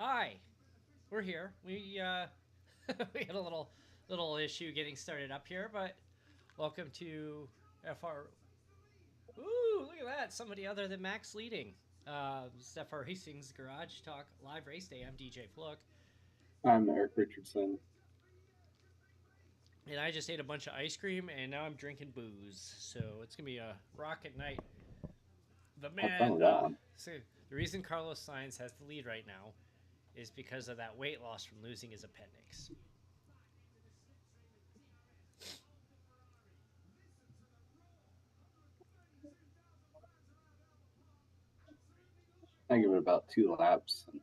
Hi, we're here. We we had a little issue getting started up here, but welcome to FR. Ooh, look at that! Somebody other than Max leading. It's FR Racing's Garage Talk Live Race Day. I'm DJ Fluck, I'm Erik Richardson. and I just ate a bunch of ice cream, and now I'm drinking booze. So it's gonna be a rocket night. But Have fun man, with that one. so the reason Carlos Sainz has the lead right now is because of that weight loss from losing his appendix. I give it about 2 laps, and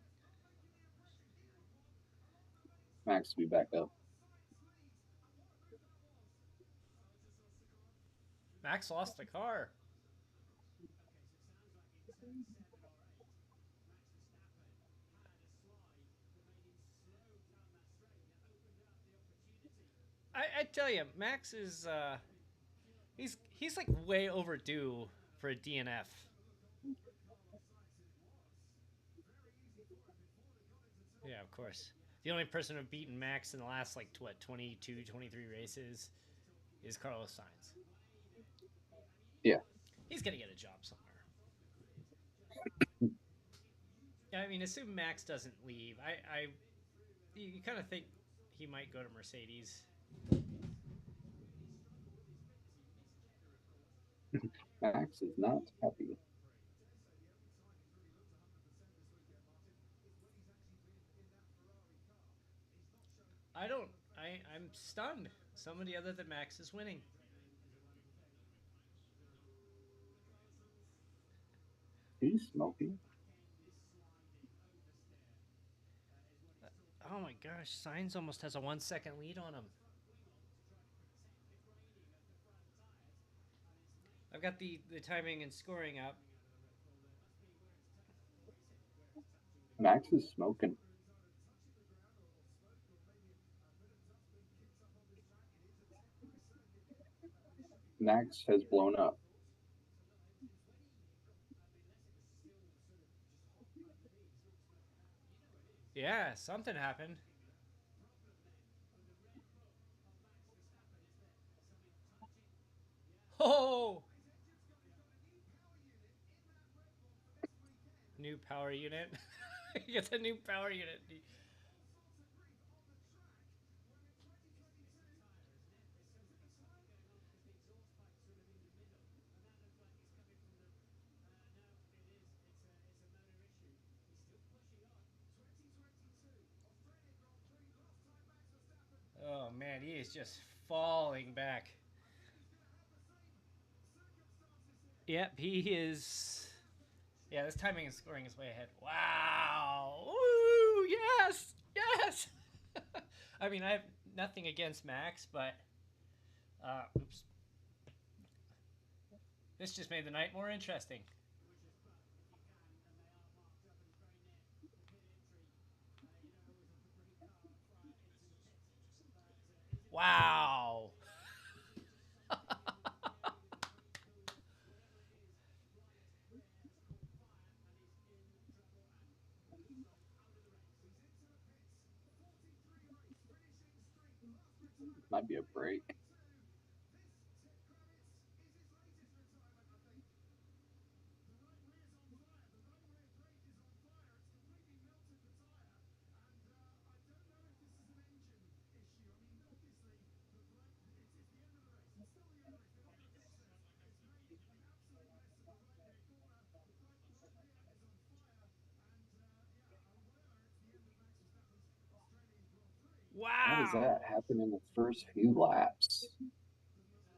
Max will be back up. Max lost the car. I tell you, Max is he's like way overdue for a DNF. Yeah, of course. The only person who've beaten Max in the last like what 22, 23 races is Carlos Sainz. Yeah, He's gonna get a job somewhere. I mean, assume Max doesn't leave. You kind of think he might go to Mercedes. Max is not happy. I don't. I'm stunned. Somebody other than Max is winning. He's smoking. Oh my gosh, Sainz almost has a 1 second lead on him. I've got the timing and scoring up. Max is smoking. Max has blown up. Yeah, something happened. Oh, new power unit. You get the new power unit. Oh man, he is just falling back. Yep, he is. Yeah, this timing and scoring is way ahead. Wow! Woo! Yes! Yes! I mean, I have nothing against Max, but oops, this just made the night more interesting. Wow! Might be a break. How does Wow! that happen in the first few laps?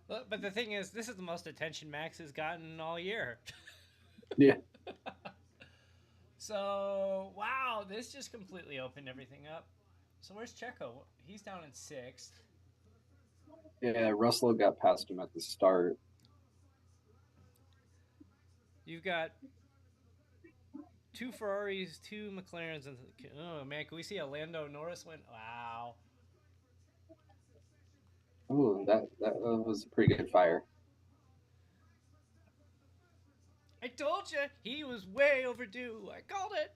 But the thing is, this is the most attention Max has gotten all year. Yeah, So, wow, this just completely opened everything up. So, where's Checo? He's down in sixth. yeah. Russell got past him at the start. You've got two Ferraris, two McLarens, and oh man, can we see a Lando Norris win? Wow. Oh, that was a pretty good fire. I told you he was way overdue. I called it.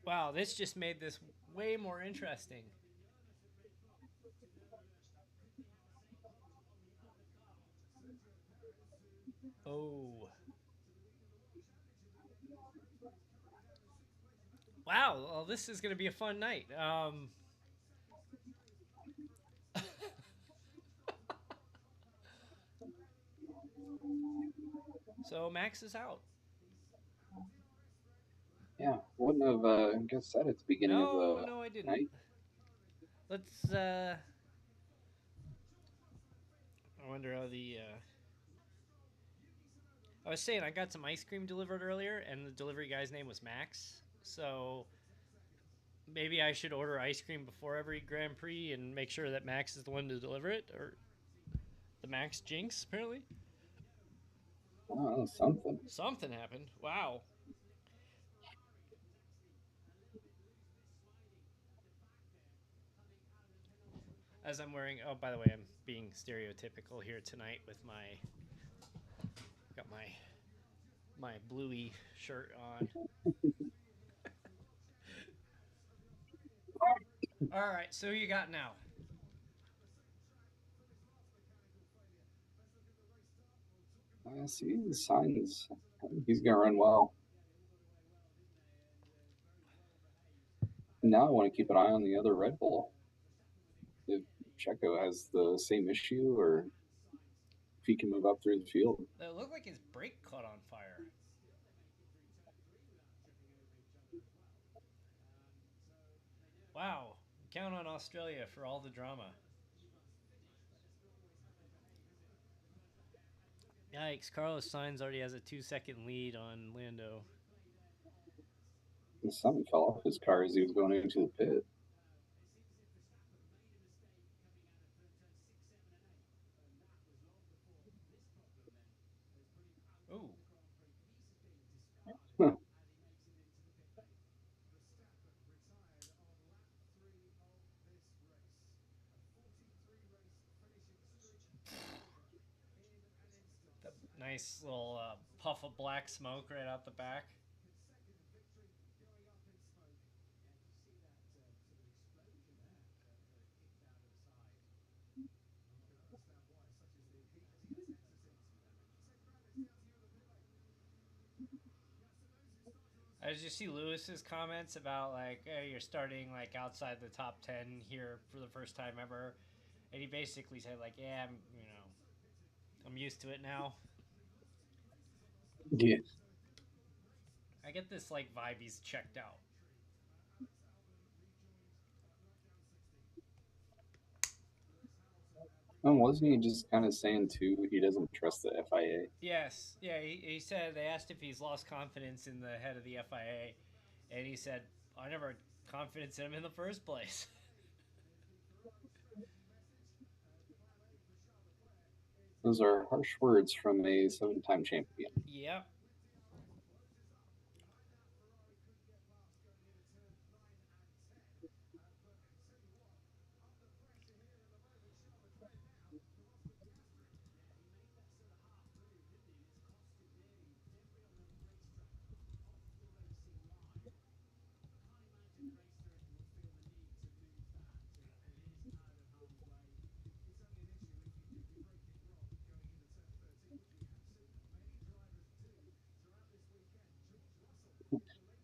Wow, this just made this way more interesting. Oh. Wow, well, this is going to be a fun night. So Max is out. Yeah, wouldn't have guessed that at the beginning of No, the no, I didn't. night. Let's. I wonder how the. I was saying I got some ice cream delivered earlier, and the delivery guy's name was Max. So maybe I should order ice cream before every Grand Prix and make sure that Max is the one to deliver it, or the Max jinx. Apparently, Oh, something. something happened. Wow. As I'm wearing. Oh, by the way, I'm being stereotypical here tonight with my. Got my bluey shirt on. All right, so who you got now? I see the signs. He's gonna run well. Now I want to keep an eye on the other Red Bull. If Checo has the same issue, or if he can move up through the field. It looked like his brake caught on fire. Wow. Count on Australia for all the drama. Yikes. Carlos Sainz already has a 2-second lead on Lando. And something fell off his car as he was going into the pit. Ooh. Huh. The nice little puff of black smoke right out the back. Did you see Lewis's comments about like, hey, you're starting like outside the top 10 here for the first time ever, and he basically said like, yeah, I'm used to it now. Yeah. I get this like vibe he's checked out. And wasn't he just kind of saying too he doesn't trust the FIA? Yes, yeah. He said they asked if he's lost confidence in the head of the FIA, and he said, "I never had confidence in him in the first place." Those are harsh words from a 7-time champion. Yep.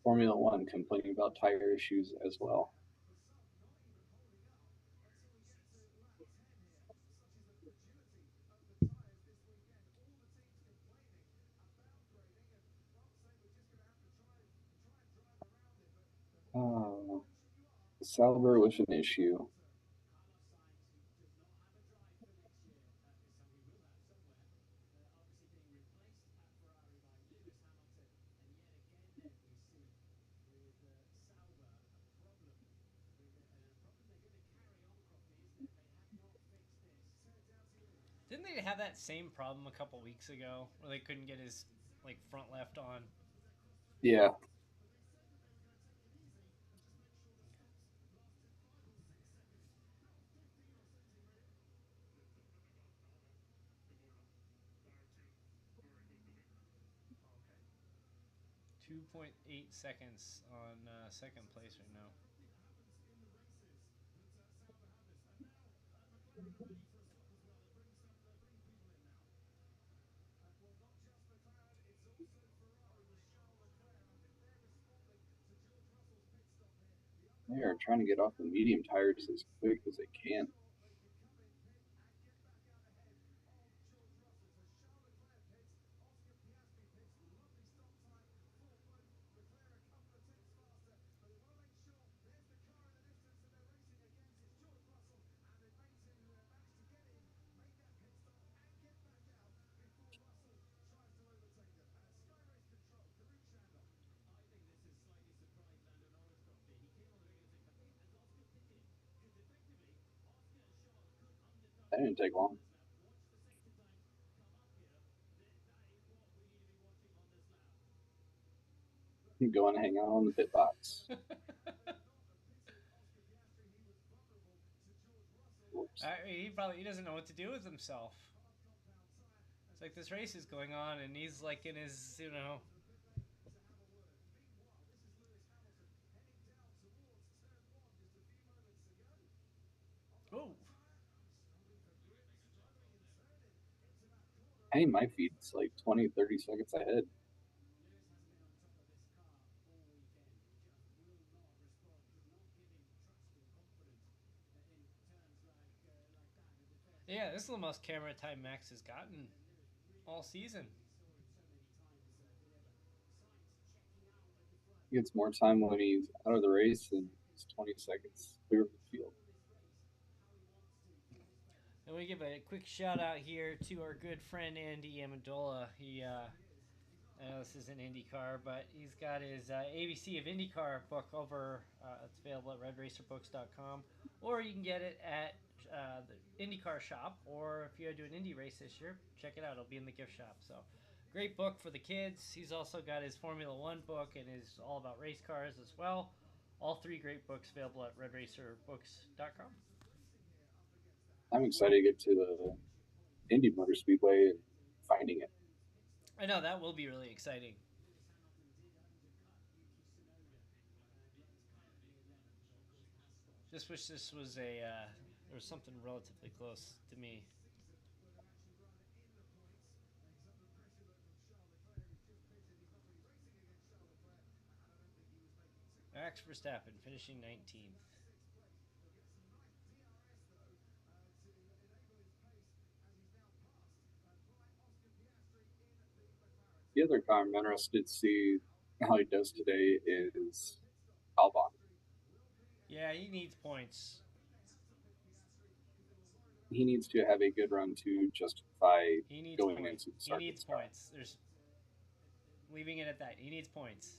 Formula One complaining about tire issues as well. Oh, Sauber with an issue. Didn't they have that same problem a couple weeks ago where they couldn't get his like front left on? Yeah, 2.8 seconds on second place right now. They are trying to get off the medium tires as quick as they can. That didn't take long. Go and hang out on the pit box. Whoops. He doesn't know what to do with himself. It's like this race is going on, and he's like in his Oh, Hey, my feed's like 20, 30 seconds ahead. yeah, this is the most camera time Max has gotten all season. He gets more time when he's out of the race than he's 20 seconds clear of the field. And we give a quick shout out here to our good friend Andy Amendola. I know this is an IndyCar, but he's got his ABC of IndyCar book over. It's available at redracerbooks.com, or you can get it at the IndyCar shop. Or if you do an Indy race this year, check it out. It'll be in the gift shop. So, great book for the kids. He's also got his Formula One book and is all about race cars as well. All three great books available at redracerbooks.com. I'm excited to get to the Indy Motor Speedway and finding it. I know that will be really exciting. Just wish this was there was something relatively close to me. Max Verstappen finishing 19th. The other car I'm interested to see how he does today is Albon. Yeah, he needs points. He needs to have a good run to justify He needs going points. into the He start needs points. There's leaving it at that. He needs points.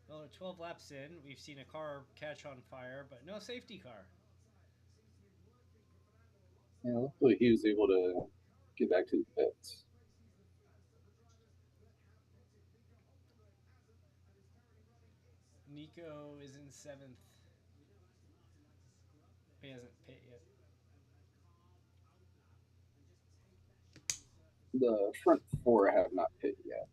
Well, 12 laps in, we've seen a car catch on fire, but no safety car. Yeah, luckily he was able to get back to the pits. Nico is in 7th. He hasn't pit yet. The front four have not pit yet.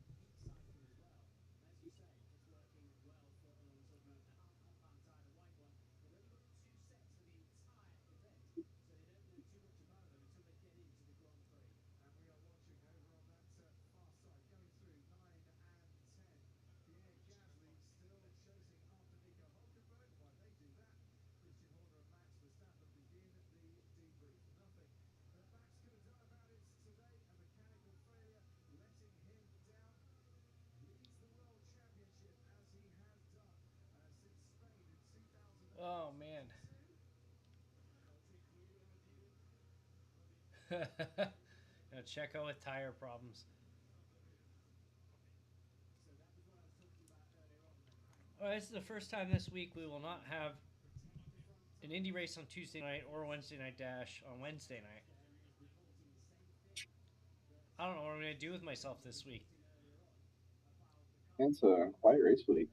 Oh, man. Checo with tire problems. All right, this is the first time this week we will not have an Indy race on Tuesday night or Wednesday night dash on Wednesday night. I don't know what I'm going to do with myself this week. It's a quiet race week.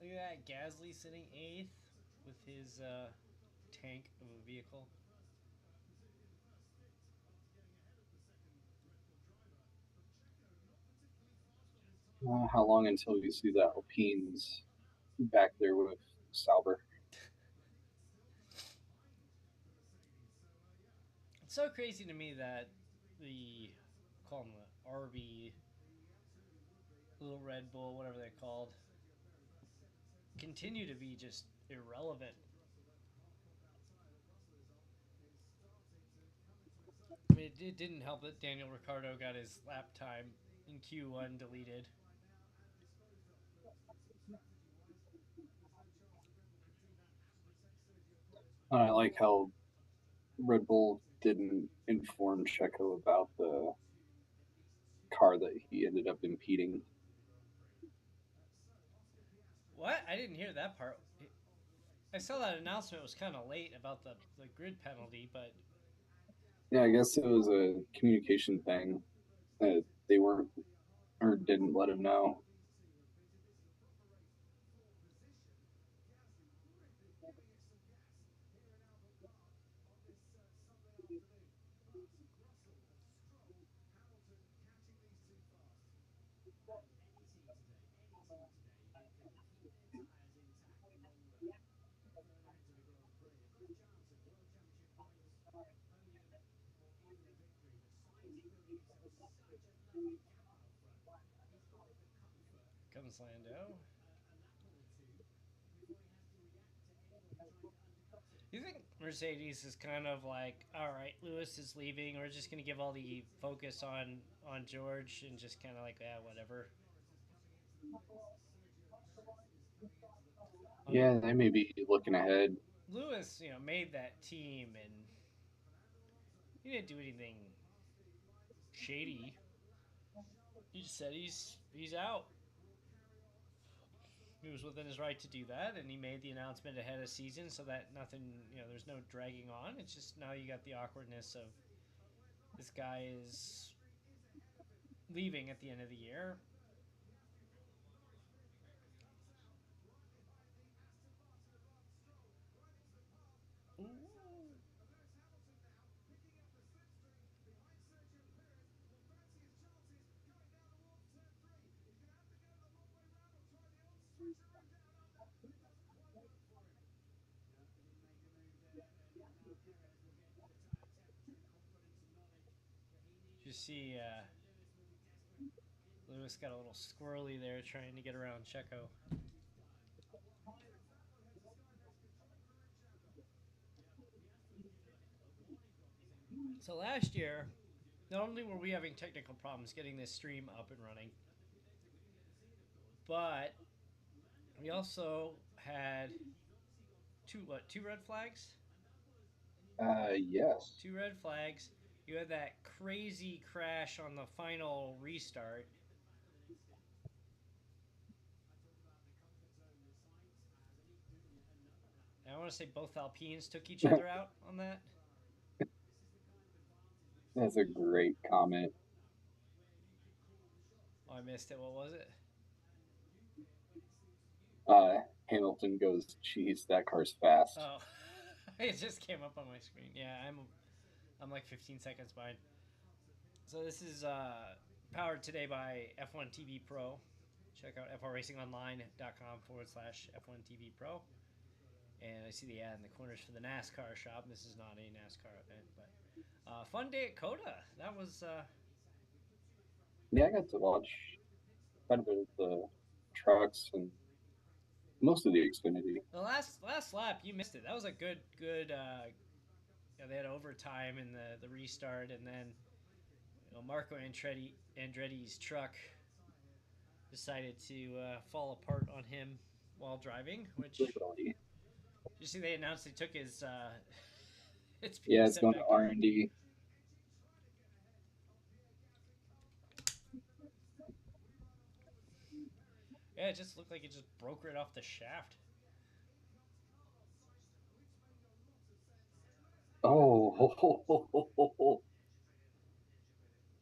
Look at that. Gasly sitting 8th with his tank of a vehicle. How long until we see the Alpines back there with Sauber? It's so crazy to me that the call them the RB, little Red Bull, whatever they're called, continue to be just irrelevant. I mean, it didn't help that Daniel Ricciardo got his lap time in Q1 deleted. I like how Red Bull didn't inform Checo about the car that he ended up impeding. What? I didn't hear that part. I saw that announcement was kind of late about the grid penalty, but Yeah, I guess it was a communication thing that they weren't or didn't let him know. comes Lando. You think Mercedes is kind of like, all right, Lewis is leaving. We're just gonna give all the focus on George and just kind of like, yeah, whatever. I mean, Yeah, they may be looking ahead. Lewis, made that team and he didn't do anything shady. He just said he's out. He was within his right to do that, and he made the announcement ahead of season so that nothing, there's no dragging on. It's just now you got the awkwardness of this guy is leaving at the end of the year. Ooh. You see, Lewis got a little squirrely there trying to get around Checo. So last year, not only were we having technical problems getting this stream up and running, but we also had two red flags? Yes. Two red flags. You had that crazy crash on the final restart. And I want to say both Alpines took each other out on that. That's a great comment. Oh, I missed it. What was it? Hamilton goes, "Geez, that car's fast." Oh, it just came up on my screen. Yeah, I'm like 15 seconds behind. So this is powered today by F1 TV Pro. Check out frracingonline.com/F1 TV Pro. And I see the ad in the corners for the NASCAR shop. This is not a NASCAR event, but fun day at Coda. That was Yeah, I got to watch quite a bit of the trucks and most of the Xfinity. the last lap. You missed it. That was a good. They had overtime in the restart, and then Marco Andretti's truck decided to fall apart on him while driving. Which Literally. you see, they announced they took his it's being Yeah, it's sent going to back R in. and D. Yeah, it just looked like it just broke right off the shaft. Oh,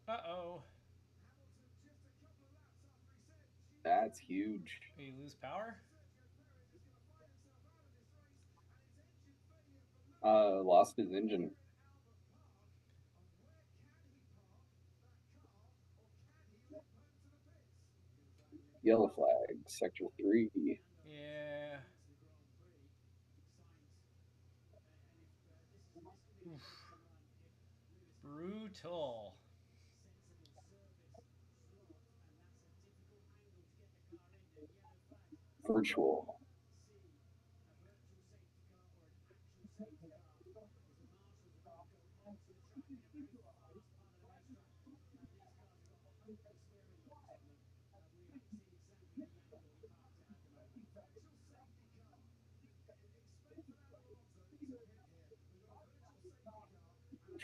Uh-oh. that's huge. You lose power? Lost his engine. Yellow flag, sector 3. Yeah. Oof. Brutal. Virtual.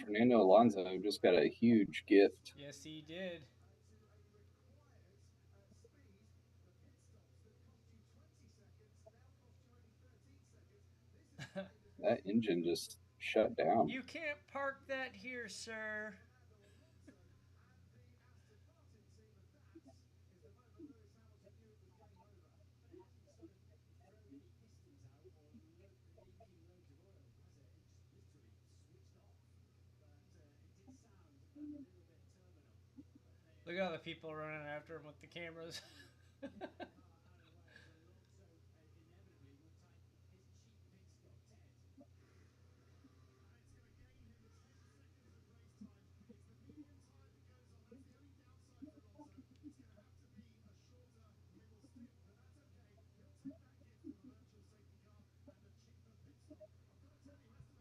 Fernando Alonso just got a huge gift. Yes, he did. That engine just shut down. You can't park that here, sir. Look at all the people running after him with the cameras.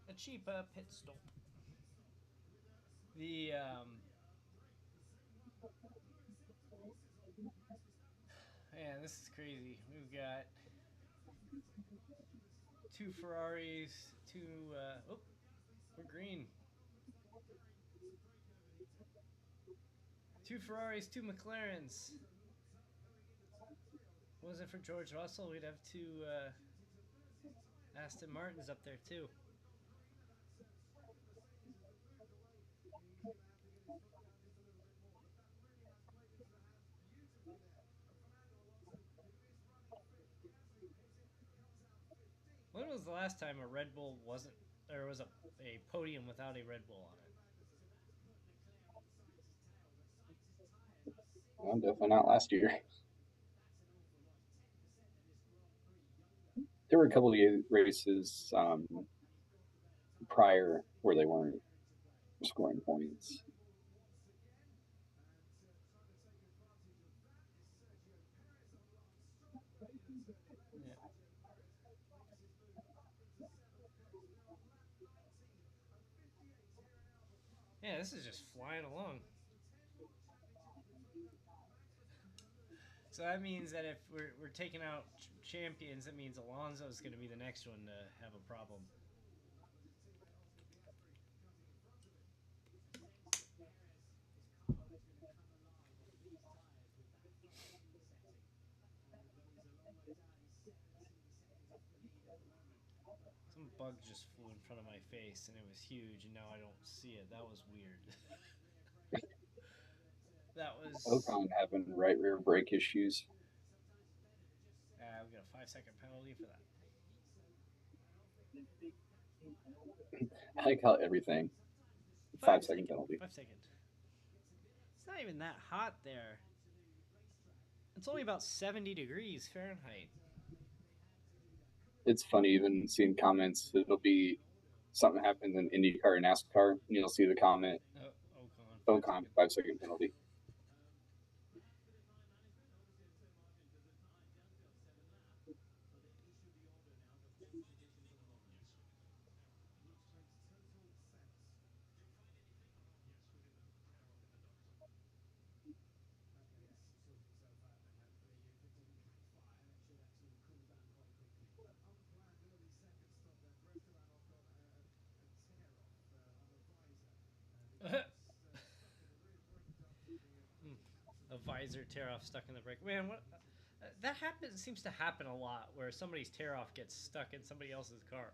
A cheap pit stop. The man, this is crazy. We've got two Ferraris, two oh, we're green. Two Ferraris, two McLarens. Wasn't for George Russell, we'd have two Aston Martins up there too. When was the last time a Red Bull wasn't, or was a podium without a Red Bull on it? Well, definitely not last year. There were a couple of races prior where they weren't scoring points. Yeah, this is just flying along. So that means that if we're taking out champions, that means Alonso's going to be the next one to have a problem. Some bug just flew in front of my face and it was huge, and now I don't see it. That was weird. That was. Ocon having right rear brake issues. We got a 5-second penalty for that. I like how everything. 5-second penalty. 5 second. It's not even that hot there. It's only about 70 degrees Fahrenheit. It's funny even seeing comments. It'll be something happens in IndyCar and NASCAR, and you'll see the comment, Ocon, 5-second penalty. A visor tear off stuck in the brake. Man, what? That seems to happen a lot, where somebody's tear off gets stuck in somebody else's car.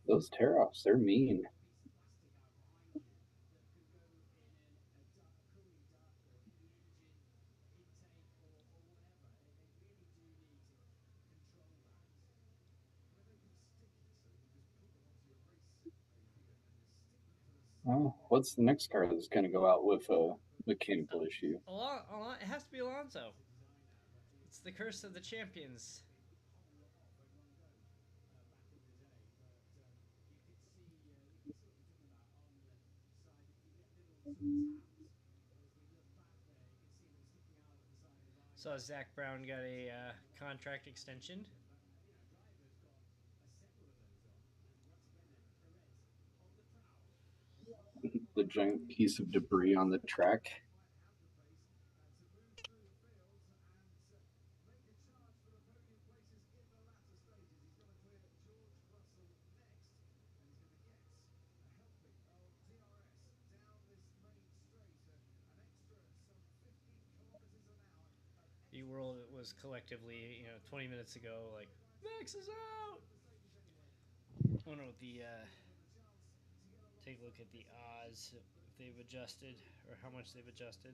Those tear offs, they're mean. Oh, what's the next car that's going to go out with a mechanical issue? It has to be Alonso. It's the curse of the champions. So Zach Brown got a contract extension. The giant piece of debris on the track. The world was collectively, 20 minutes ago, like Max is out. Oh no, take a look at the odds if they've adjusted or how much they've adjusted.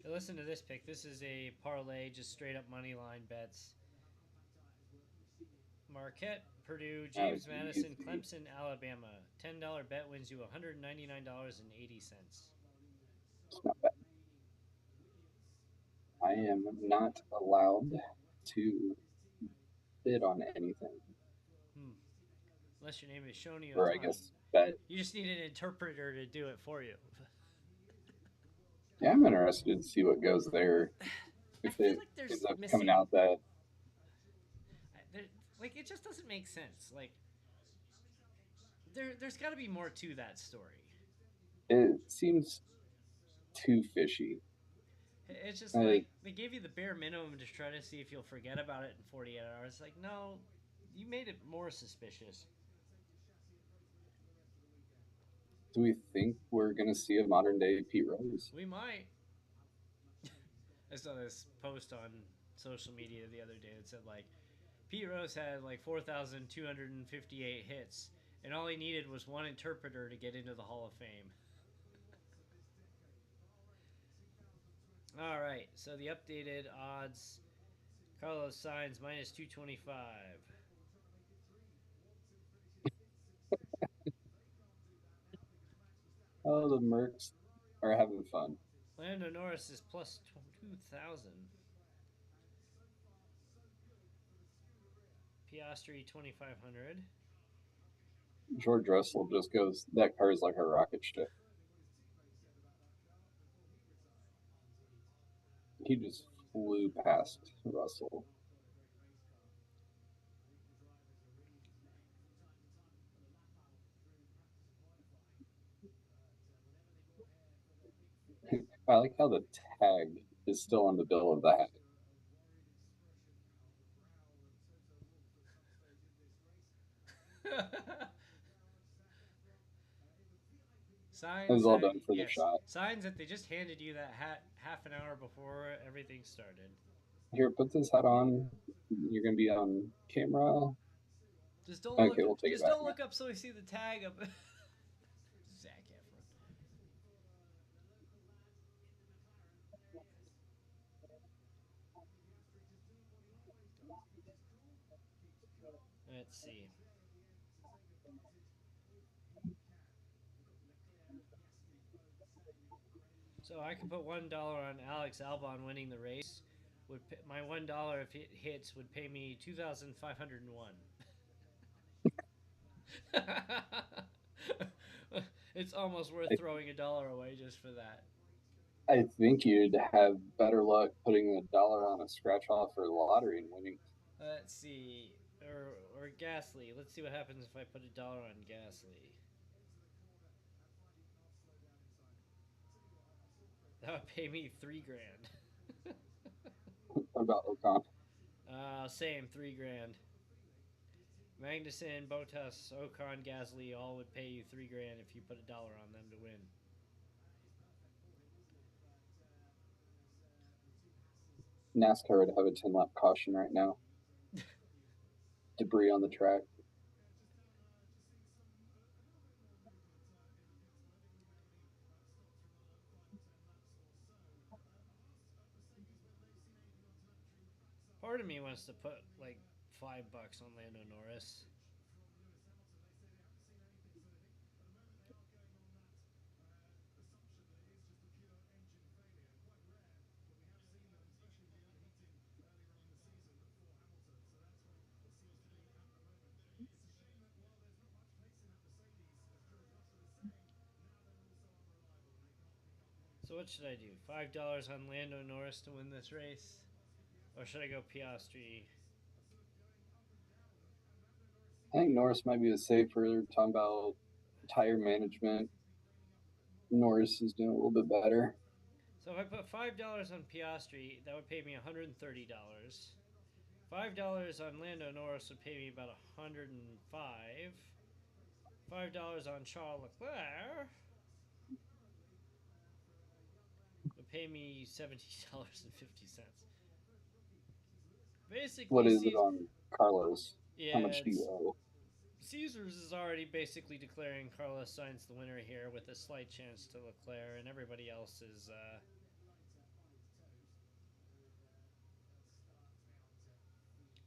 Hey, listen to this pick. This is a parlay, just straight up money line bets. Marquette, Purdue, James Madison, Easy. Clemson, Alabama. $10 bet wins you $199.80. It's not bad. I am not allowed to bid on anything. Unless your name is Shoni Or I Otani. guess bet. You just need an interpreter to do it for you. Yeah, I'm interested to see what goes there. I If feel it like there's ends up missing. coming out that Like it just doesn't make sense. Like there's got to be more to that story. it seems too fishy. It's just like they gave you the bare minimum to try to see if you'll forget about it in 48 hours. Like no, you made it more suspicious. Do we think we're going to see a modern day Pete Rose? We might. I saw this post on social media the other day that said like Pete Rose had like 4,258 hits, and all he needed was one interpreter to get into the Hall of Fame. All right, so the updated odds: Carlos Sainz minus 225. Oh, the Mercs are having fun. Lando Norris is plus 2,000. Piastri 2,500. George Russell just goes, that car is like a rocket ship. He just flew past Russell. I like how the tag is still on the bill of the hat. Signs It was all done for the yes. shot. Signs that they just handed you that hat half an hour before everything started. Here, put this hat on. You're going to be on camera. Just don't Okay, look. we'll take Just it back don't now. look up so we see the tag of Zac Efron. Let's see. So I could put $1 on Alex Albon winning the race. My $1 if it hits would pay me 2,501. It's almost worth throwing $1 away just for that. I think you'd have better luck putting $1 on a scratch off or lottery and winning. Let's see, or Gasly. Let's see what happens if I put $1 on Gasly. That would pay me $3,000. What about Ocon? Same $3,000. Magnussen, Bottas, Ocon, Gasly all would pay you $3,000 if you put $1 on them to win. NASCAR would have a 10-lap caution right now. Debris on the track. Part of me wants to put like $5 on Lando Norris. So what should I do? $5 on Lando Norris to win this race, or should I go Piastri? I think Norris might be the safer. Talking about tire management, Norris is doing a little bit better. So if I put $5 on Piastri, that would pay me $130. $5 on Lando Norris would pay me about $105. $5 on Charles Leclerc would pay me $17.50. What Basically, is it on Carlos? How yeah, much do you owe? Caesars is already basically declaring Carlos Sainz the winner here with a slight chance to Leclerc, and everybody else is.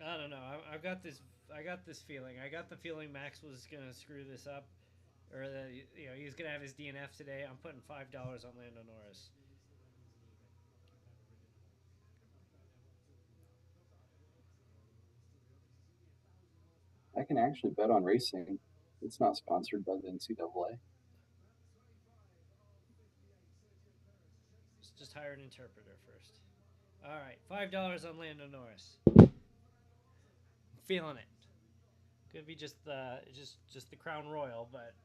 I don't know. I've got this. I got this feeling. I got the feeling Max was gonna screw this up, or that he's gonna have his DNF today. I'm putting $5 on Lando Norris. I can actually bet on racing. It's not sponsored by the NCAA. Just hire an interpreter first. All right, $5 on Lando Norris. Feeling it. Could be just the Crown Royal, but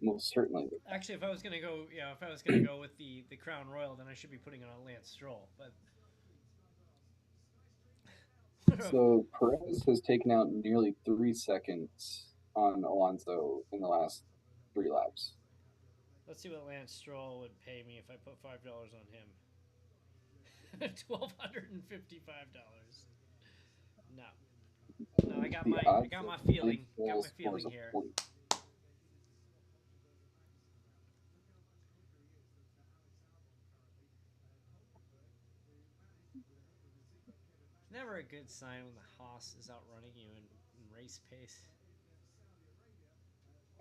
Most certainly. actually, if I was gonna go, if I was gonna go with the Crown Royal, then I should be putting it on Lance Stroll. But So Perez has taken out nearly 3 seconds on Alonso in the last 3 laps. let's see what Lance Stroll would pay me if I put $5 on him. $1,255. No, no, I got my feeling. Got my feeling here. It's never a good sign when the Haas is outrunning you in race pace.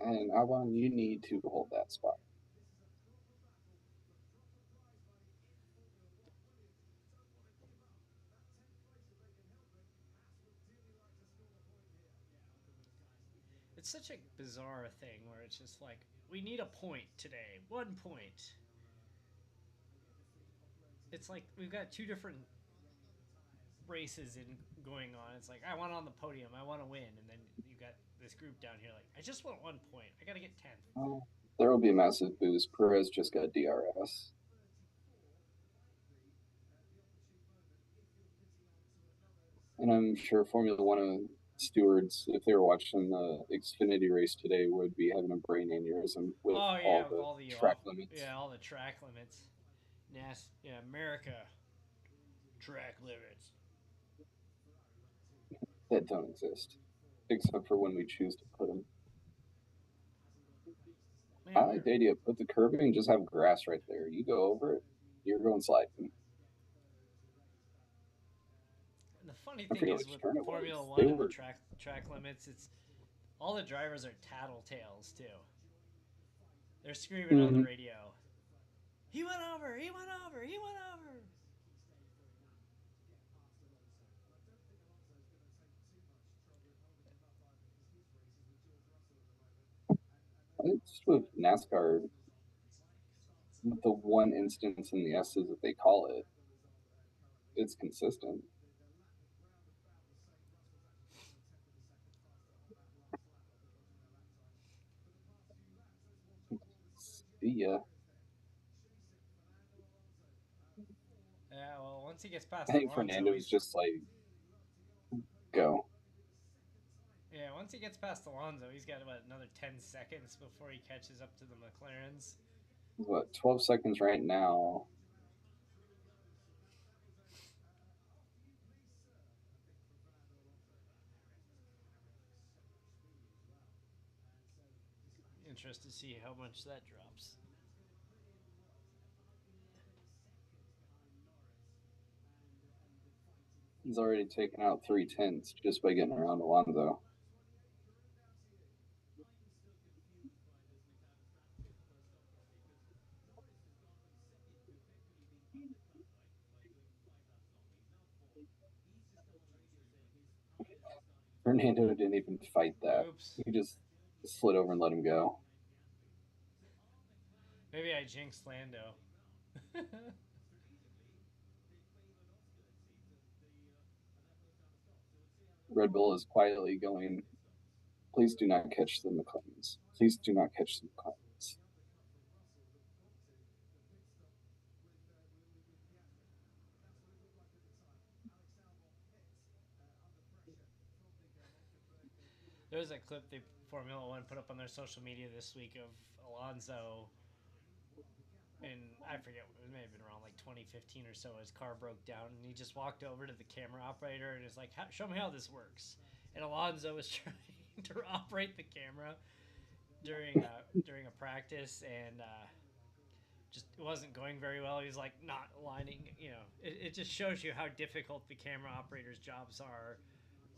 And Albon, you need to hold that spot. It's such a bizarre thing where it's just like, we need a point today. 1 point. It's like we've got two different races going on. It's like, I want on the podium, I want to win, and then you got this group down here like, I just want 1 point. I got to get 10th. There will be a massive boost. Perez just got DRS. And I'm sure Formula One stewards, if they were watching the Xfinity race today, would be having a brain aneurysm with all the track limits. Yeah, all the track limits. America. Track limits. That don't exist, except for when we choose to put them. Man, I like the idea of put the curbing and just have grass right there. You go over it, you're going sliding. And the funny thing is with Formula One and the track limits, it's all the drivers are tattletales too. They're screaming on the radio. He went over! He went over! He went over! It's with NASCAR, with the one instance in the S's that they call it, it's consistent. See ya. Yeah, well, once he gets past I think Fernando's just like, go. Yeah, once he gets past Alonso, he's got about another 10 seconds before he catches up to the McLarens. What, 12 seconds right now? Interested to see how much that drops. He's already taken out 3 tenths just by getting around Alonso. Fernando didn't even fight that. Oops. He just slid over and let him go. Maybe I jinxed Lando. Red Bull is quietly going, please do not catch the McLarens. Please do not catch the McLarens. There was a clip they Formula One put up on their social media this week of Alonso, and I forget, it may have been around like 2015 or so. His car broke down, and he just walked over to the camera operator and is like, "Show me how this works." And Alonso was trying to operate the camera during a practice, and just it wasn't going very well. He was like not aligning. It just shows you how difficult the camera operators' jobs are,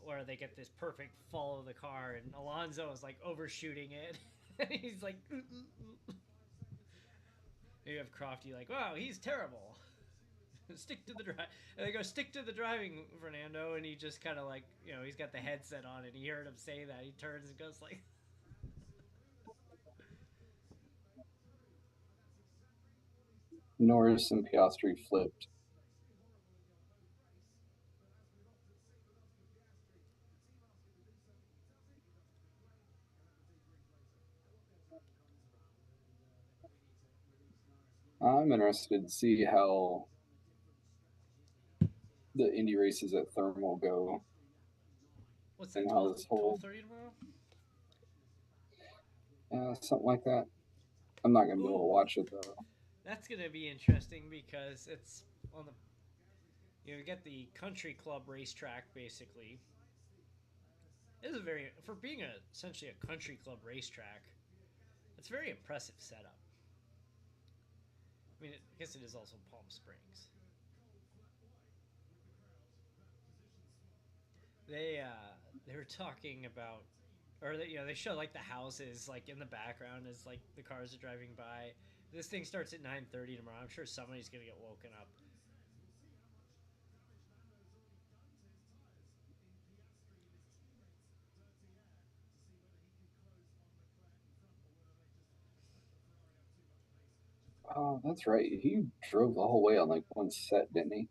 where they get this perfect follow the car, and Alonso is like overshooting it. He's like, you have Crofty like, wow, he's terrible. Stick to the drive. And they go, stick to the driving, Fernando. And he just kind of like, he's got the headset on, and he heard him say that. He turns and goes like, Norris and Piastri flipped. I'm interested to see how the Indy races at Thermal go. what's that? And how this whole 12:30 tomorrow? something like that. I'm not gonna be able to Ooh, watch it though. that's gonna be interesting because it's on the you get the country club racetrack basically. This is a very for being essentially a country club racetrack. It's a very impressive setup. I mean, I guess it is also Palm Springs. They were talking about, or they show like the houses like in the background as like the cars are driving by. This thing starts at 9:30 tomorrow. I'm sure somebody's gonna get woken up. Oh, that's right. He drove the whole way on like one set, didn't he?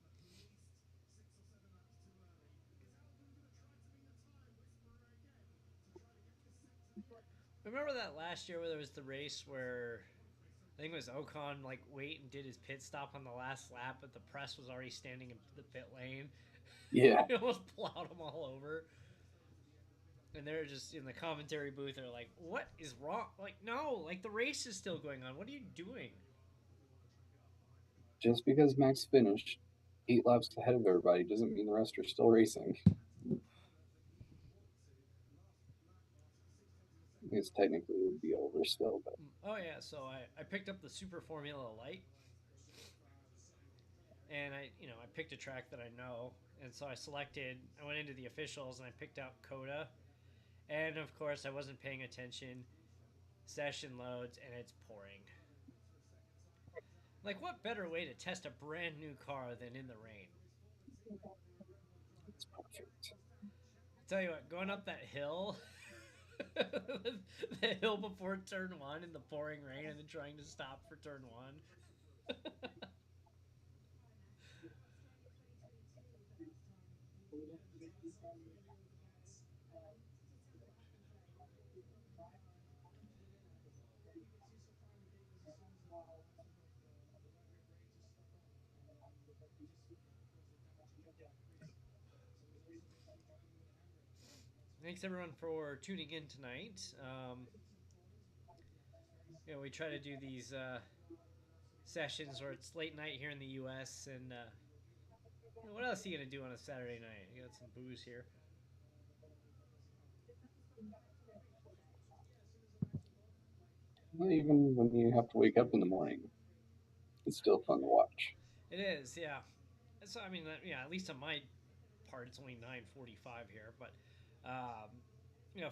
Remember that last year where there was the race where I think it was Ocon like wait and did his pit stop on the last lap, but the press was already standing in the pit lane. Yeah. He almost plowed them all over. And they're just in the commentary booth. They're like, "What is wrong? Like, no, like the race is still going on. What are you doing?" Just because Max finished 8 laps ahead of everybody doesn't mean the rest are still racing. I guess technically it would be over still, but Oh yeah, so I picked up the Super Formula Light, and I picked a track that I know, and so I went into the officials and I picked out Coda, and of course I wasn't paying attention. Session loads and it's pouring. Like, what better way to test a brand new car than in the rain? it's perfect. I tell you what, going up that hill, the hill before turn one in the pouring rain, and then trying to stop for turn one. Thanks everyone for tuning in tonight. We try to do these sessions where it's late night here in the U.S. and what else are you gonna do on a Saturday night? You got some booze here. Well, even when you have to wake up in the morning, it's still fun to watch. It is, yeah. So I mean, yeah, at least on my part. It's only 9:45 here, but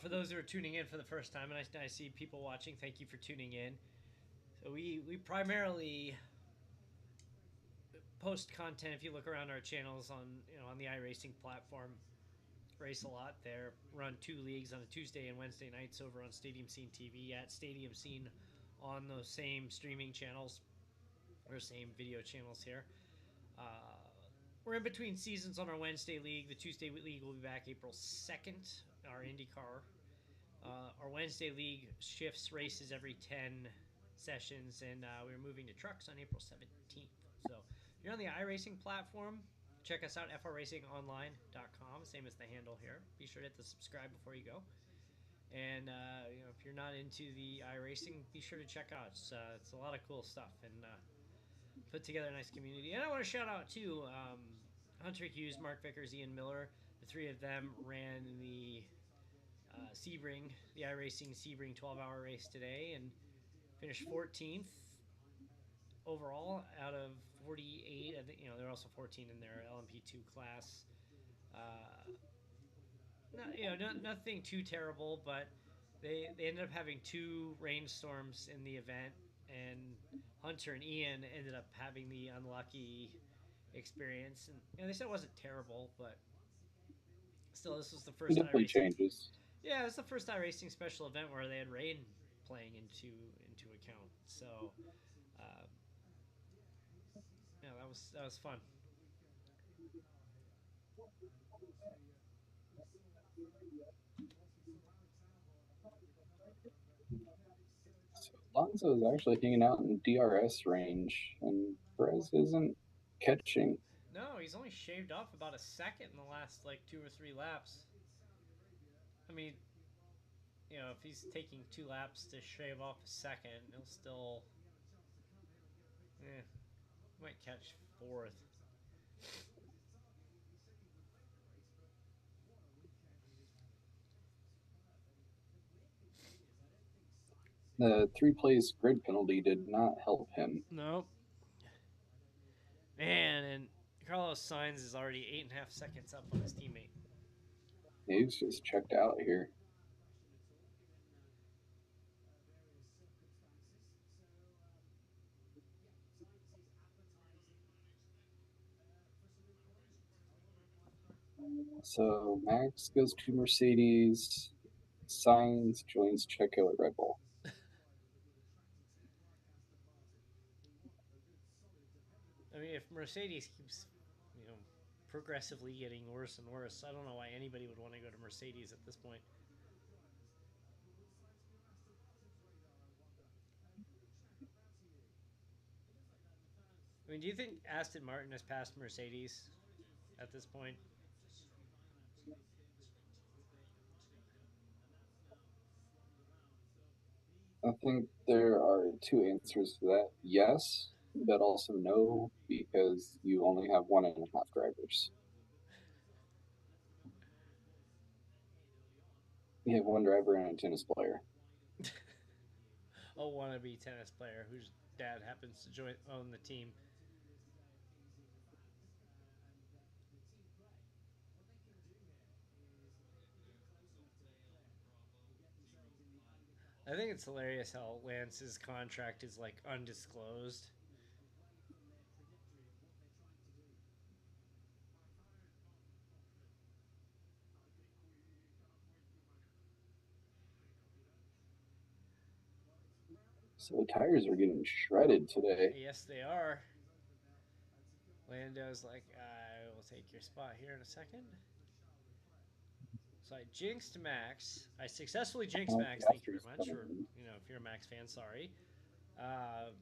for those who are tuning in for the first time, and I see people watching, thank you for tuning in. So we primarily post content. If you look around our channels on the iRacing platform, race a lot there. Run 2 leagues on a Tuesday and Wednesday nights over on Stadium Scene TV at Stadium Scene on those same streaming channels or same video channels here. Uh, we're in between seasons on our Wednesday league. The Tuesday league will be back April 2nd, our IndyCar. Our Wednesday league shifts races every 10 sessions, and we're moving to trucks on April 17th. So if you're on the iRacing platform, check us out, frracingonline.com, same as the handle here. Be sure to hit the subscribe before you go. And if you're not into the iRacing, be sure to check out. It's a lot of cool stuff, and put together a nice community. And I want to shout out to Hunter Hughes, Mark Vickers, Ian Miller. The three of them ran the Sebring, the iRacing Sebring 12-hour race today, and finished 14th overall out of 48. I think they're also 14 in their LMP2 class. Nothing too terrible, but they ended up having 2 rainstorms in the event, and Hunter and Ian ended up having the unlucky experience. And they said it wasn't terrible, but still, this was the It first definitely iRacing. changes. Yeah, it was the first iRacing special event where they had rain playing into account. So, that was fun. So Alonso is actually hanging out in DRS range, and Perez isn't catching. No, he's only shaved off about a second in the last 2 or 3 laps. I mean, if he's taking 2 laps to shave off a second, he'll still, might catch 4th. The 3 place grid penalty did not help him. No. Man, and Carlos Sainz is already 8.5 seconds up on his teammate. He's just checked out here. So Max goes to Mercedes. Sainz joins Checo at Red Bull. I mean, if Mercedes keeps, progressively getting worse and worse, I don't know why anybody would want to go to Mercedes at this point. I mean, do you think Aston Martin has passed Mercedes at this point? I think there are 2 answers to that. Yes, but also no, because you only have 1.5 drivers. You have 1 driver and a tennis player. A wannabe tennis player whose dad happens to own the team. I think it's hilarious how Lance's contract is undisclosed. So tires are getting shredded today. Yes, they are. Lando's like, I will take your spot here in a second. So I jinxed Max. I successfully jinxed Max. Thank you very much. Or, if you're a Max fan, sorry. Oh,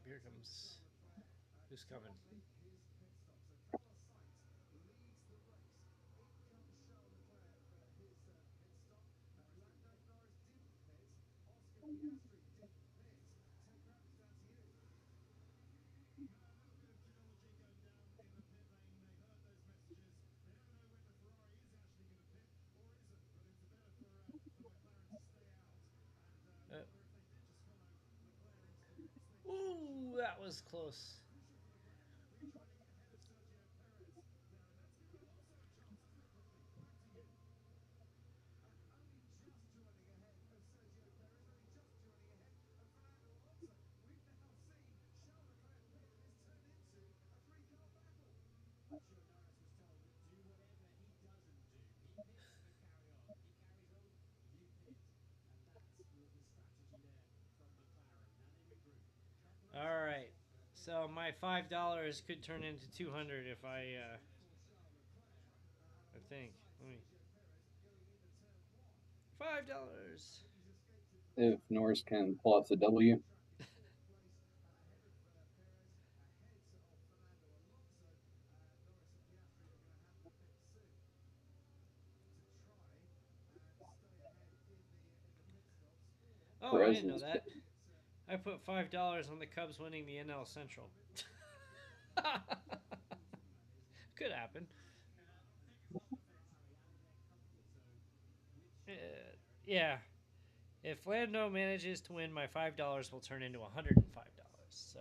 here comes. Who's coming? Ooh, that was close. So my $5 could turn into 200 if I think. Let me. $5. If Norris can pull off the W. Oh, I Perez didn't know is that. I put $5 on the Cubs winning the NL Central. Could happen. Uh, yeah. If Lando manages to win, my $5 will turn into $105. So,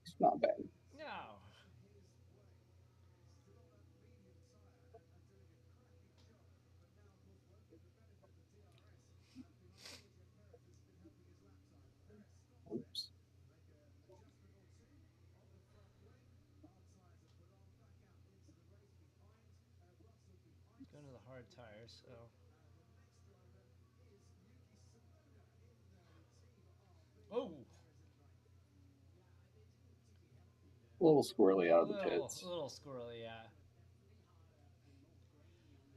it's not bad. no. Oops. Going to the hard tires, so. Oh, A little squirrely out of the little, pits. little squirrely, yeah.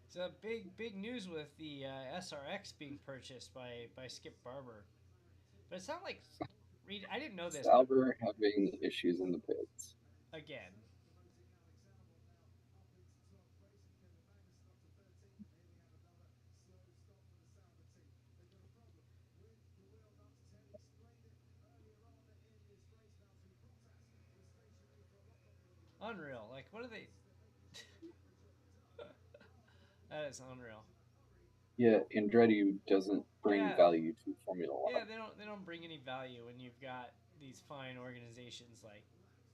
So big news with the SRX being purchased by Skip Barber, but it's not like Reed. I didn't know this, but Sauber having issues in the pits. again, unreal. Like, what are they? That is unreal. Yeah, Andretti doesn't bring Yeah, value to Formula yeah. One. They don't bring any value when you've got these fine organizations like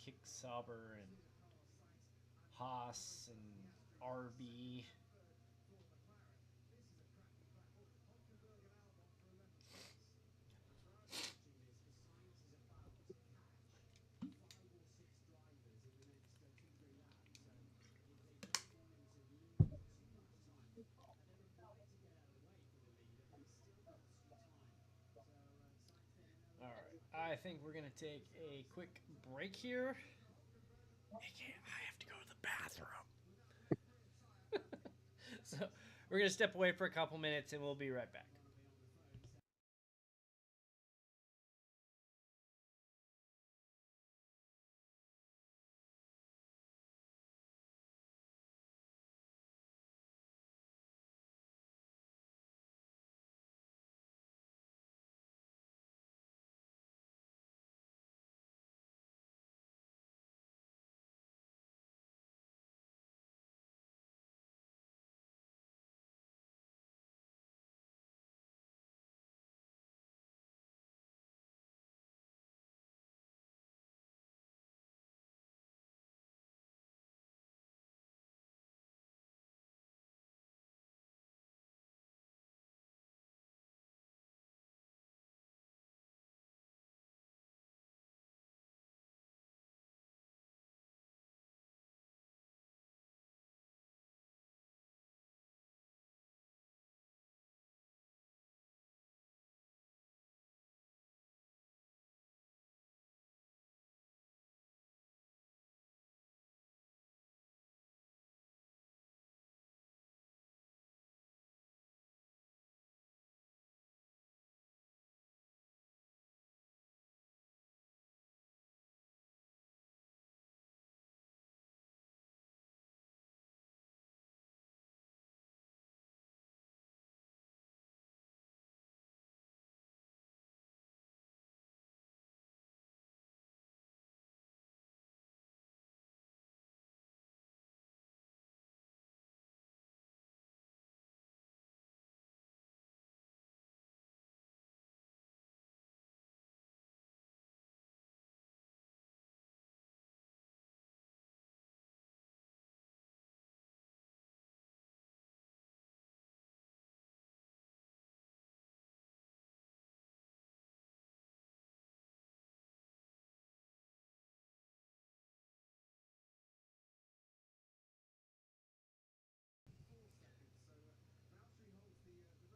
Kick Sauber and Haas and RB. All right, I think we're gonna take a quick break here. I have to go to the bathroom. So we're gonna step away for a couple minutes, and we'll be right back.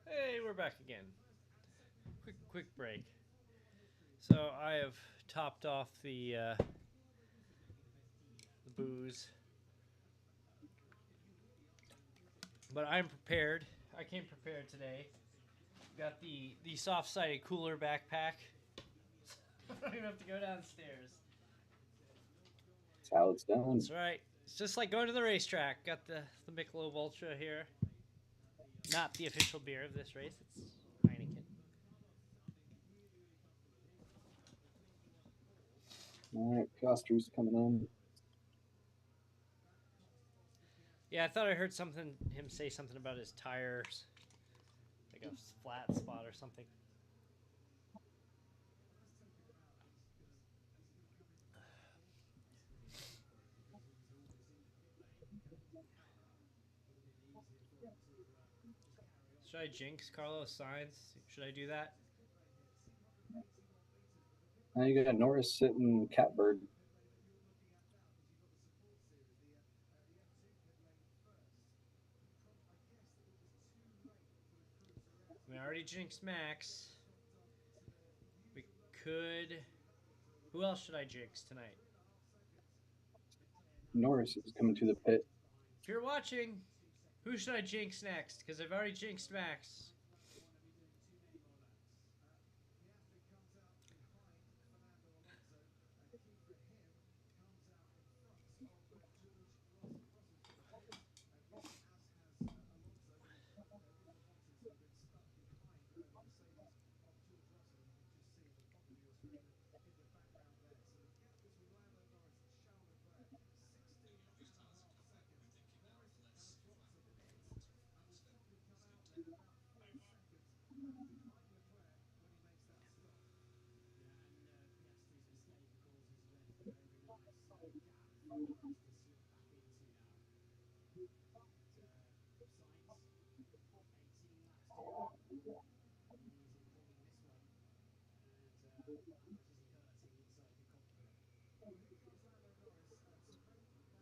Hey, we're back again. Quick break. So I have topped off the booze, but I'm prepared. I came prepared today. Got the soft sided cooler backpack. I don't even have to go downstairs. That's how it's done. That's right. It's just like going to the racetrack. Got the Michelob Ultra here. Not the official beer of this race. It's Heineken. All right, Piastri's coming in. Yeah, I thought I heard him say something about his tires, like a flat spot or something. Should I jinx Carlos Sainz? Should I do that? Now you got Norris sitting catbird. We already jinxed Max. We could. Who else should I jinx tonight? Norris is coming to the pit. If you're watching, who should I jinx next? Because I've already jinxed Max.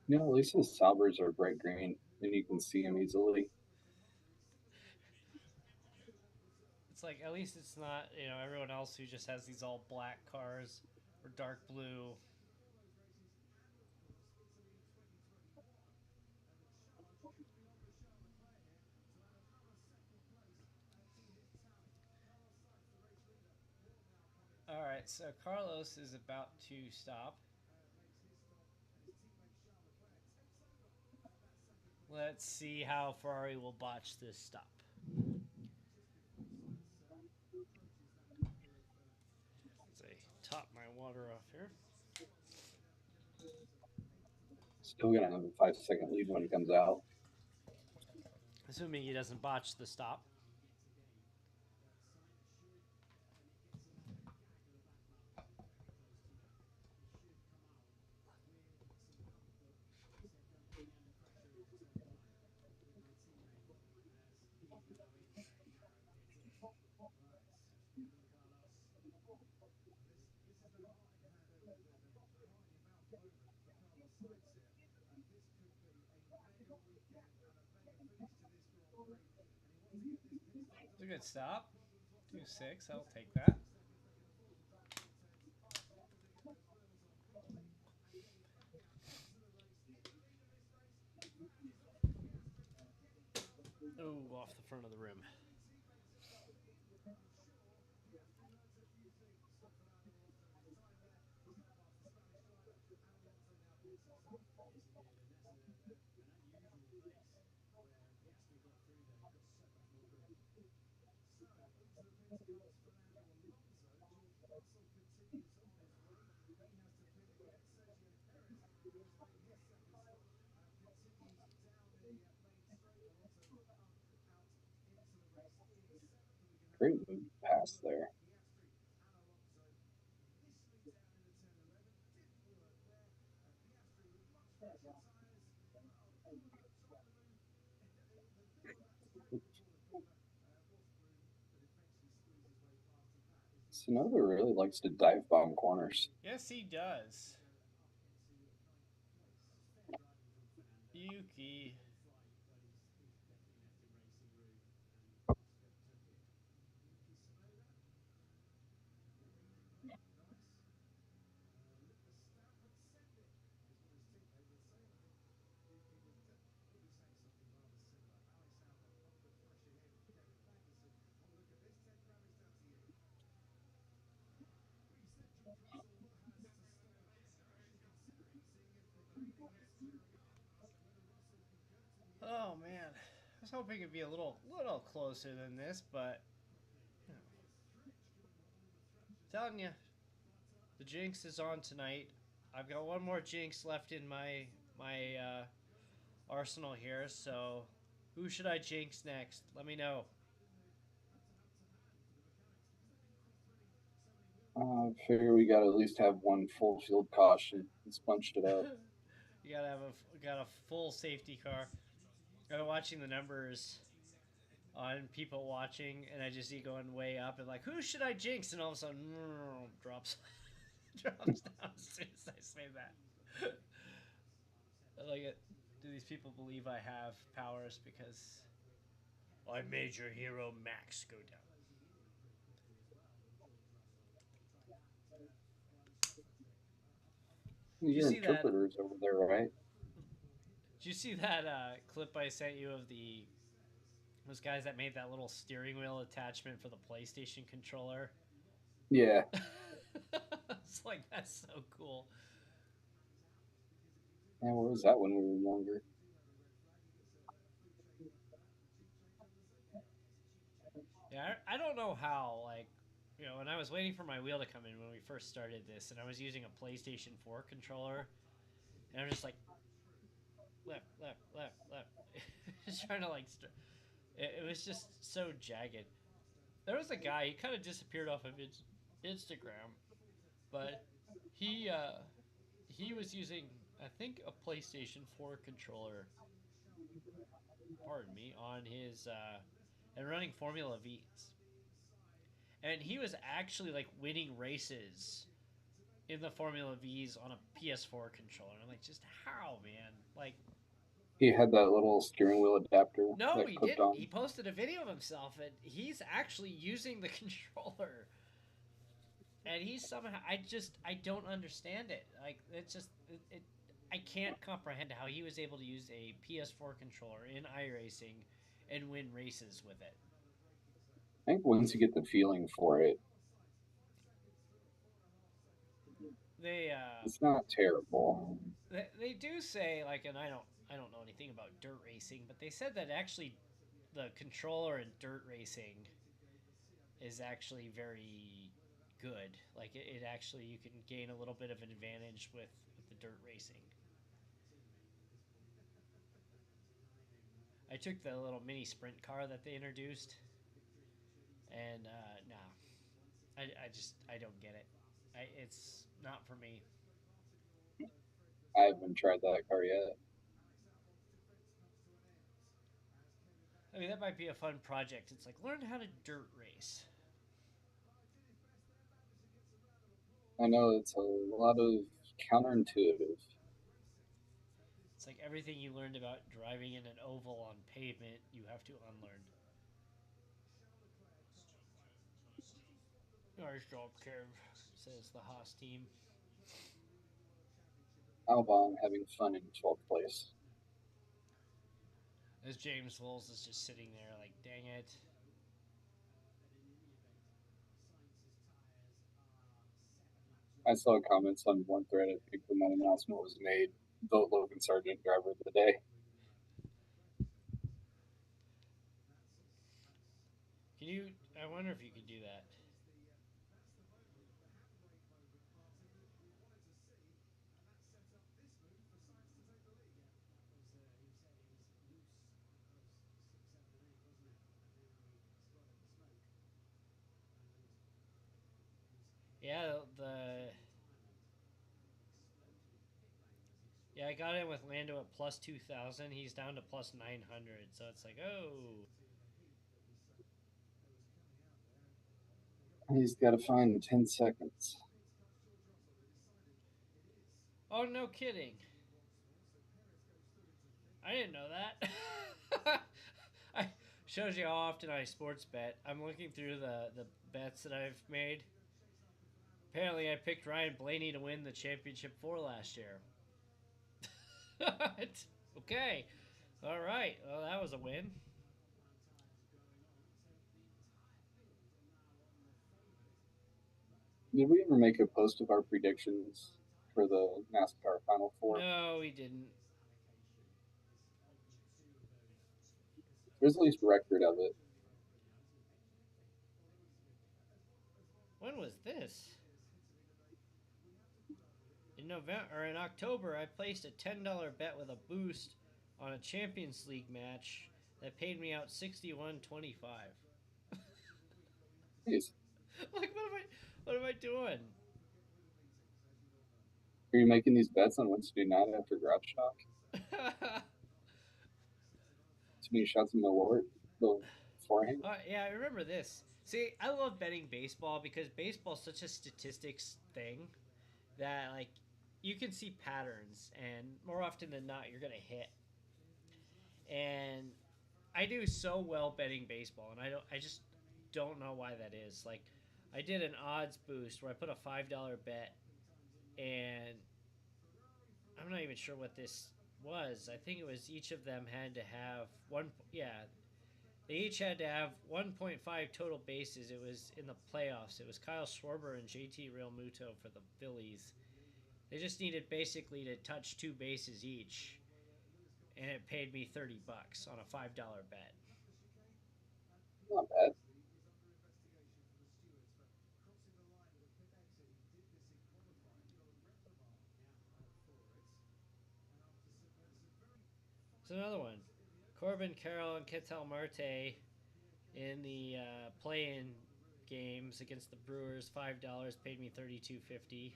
You know, at least his Saubers are bright green, and you can see him easily. It's like, at least it's not, everyone else who just has these all black cars or dark blue. All right, so Carlos is about to stop. Let's see how Ferrari will botch this stop. Let's top my water off here. Still gonna have a 5-second lead when he comes out. Assuming he doesn't botch the stop. It's a good stop. 2.6, I'll take that. Ooh, off the front of the rim. Great pass there. Sonoda really likes to dive bomb corners. Yes, he does. Yuki. was hoping it'd be a little closer than this, but you know, telling you, the Jinx is on tonight. I've got one more Jinx left in my arsenal here. So, who should I Jinx next? Let me know. I figure we got to at least have one full field caution. Let's bunch it up. You gotta have a full safety car. I'm watching the numbers on people watching, and I just see going way up, and like, who should I Jinx? And all of a sudden, drops drops down as soon as I say that. I like it. Do these people believe I have powers because I made your hero Max go down? Did you Your see that? interpreter's over there, right? Did you see that clip I sent you of those guys that made that little steering wheel attachment for the PlayStation controller? Yeah. It's like that's so cool. Man, what was that when we were younger? Yeah, I don't know how, like, when I was waiting for my wheel to come in when we first started this, and I was using a PlayStation 4 controller, and I'm just like, left, left, left, left. Just trying to, like, it was just so jagged. There was a guy, he kind of disappeared off of Instagram, but he was using, I think, a PlayStation 4 controller, pardon me, on his, and running Formula V's. And he was actually like winning races in the Formula V's on a PS4 controller. And I'm like, just how, man? Like, He had that little steering wheel adapter no, that he clipped didn't. on. He posted a video of himself, and he's actually using the controller. And he's somehow, I don't understand it. Like, it's just, I can't comprehend how he was able to use a PS4 controller in iRacing and win races with it. I think once you get the feeling for it, They it's not terrible. they do say, like, and I don't know anything about dirt racing, but they said that actually the controller in dirt racing is actually very good. Like, it actually, you can gain a little bit of an advantage with the dirt racing. I took the little mini sprint car that they introduced, and nah, I don't get it. It's not for me. I haven't tried that car yet. I mean, that might be a fun project. It's like, learn how to dirt race. I know it's a lot of counterintuitive. It's like everything you learned about driving in an oval on pavement, you have to unlearn. Nice job, Kev, says the Haas team. Albon having fun in 12th place. As James Wills is just sitting there like, dang it. I saw comments on one thread, I think, when that announcement was made. Vote Logan Sargent driver of the day. Can you? I wonder if you can do that. Yeah, I got in with Lando at plus 2,000. He's down to plus 900. So it's like, oh. He's got to find 10 seconds. Oh, no kidding. I didn't know that. I shows you how often I sports bet. I'm looking through the bets that I've made. Apparently, I picked Ryan Blaney to win the championship 4 last year. Okay. All right. Well, that was a win. Did we ever make a post of our predictions for the NASCAR Final Four? No, we didn't. There's at least record of it. When was this? In November or in October, I placed a $10 bet with a boost on a Champions League match that paid me out 61.25. Jeez. Like what am I doing? Are you making these bets on what to do not after Garage Shock? Too many shots in the Lord beforehand? Yeah, I remember this. See, I love betting baseball because baseball's such a statistics thing that like you can see patterns, and more often than not, you're gonna hit. And I do so well betting baseball, and I just don't know why that is. Like, I did an odds boost where I put a $5 bet, and I'm not even sure what this was. I think it was each of them had to have one. Yeah, they each had to have 1.5 total bases. It was in the playoffs. It was Kyle Schwarber and JT Realmuto for the Phillies. They just needed basically to touch two bases each, and it paid me $30 on a $5 bet. Not bad. It's another one. Corbin Carroll and Ketel Marte in the play-in games against the Brewers. $5 paid me $32.50.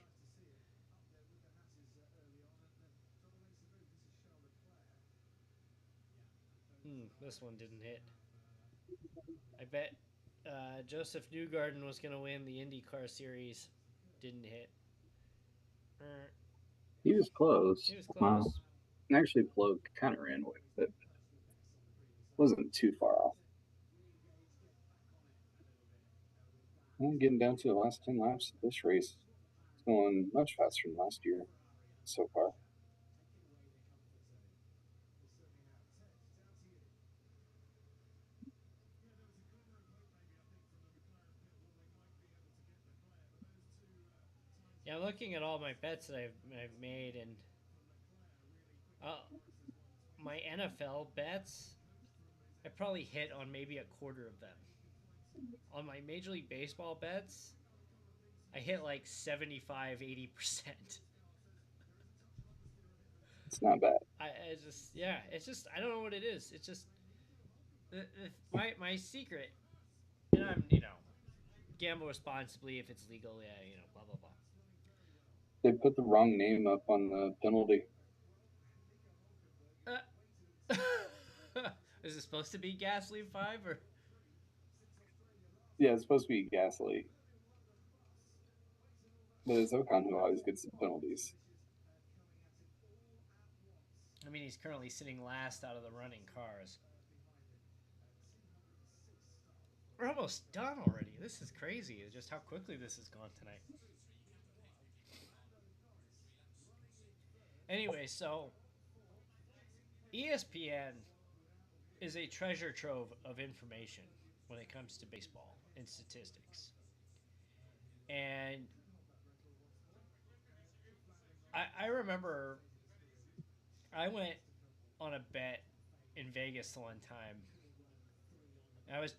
This one didn't hit. I bet Joseph Newgarden was going to win the IndyCar Series. Didn't hit. He was close. He was close. Actually, Plug kind of ran with it. Wasn't too far off. I'm getting down to the last 10 laps of this race. It's going much faster than last year so far. Yeah, I'm looking at all my bets that I've made, and my NFL bets, I probably hit on maybe a quarter of them. On my Major League Baseball bets, I hit like 75, 80%. It's not bad. It's just, I don't know what it is. It's just, my secret, and I'm, gamble responsibly if it's legal, blah, blah, blah. They put the wrong name up on the penalty. Is it supposed to be Gasoline 5 or? Yeah, it's supposed to be Gasly. But it's Ocon who always gets the penalties. I mean, he's currently sitting last out of the running cars. We're almost done already. This is crazy. Just how quickly this has gone tonight. Anyway, so ESPN is a treasure trove of information when it comes to baseball and statistics. And I remember I went on a bet in Vegas the one time.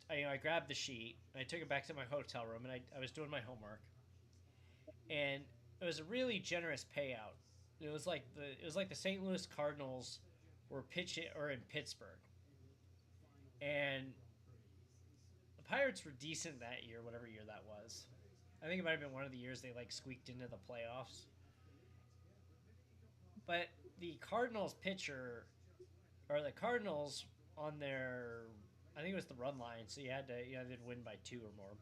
I grabbed the sheet and I took it back to my hotel room, and I was doing my homework, and it was a really generous payout. It was like the St. Louis Cardinals were pitching or in Pittsburgh, and the Pirates were decent that year, whatever year that was. I think it might have been one of the years they like squeaked into the playoffs. But the Cardinals pitcher, or the Cardinals on their, I think it was the run line, so they'd win by 2 or more.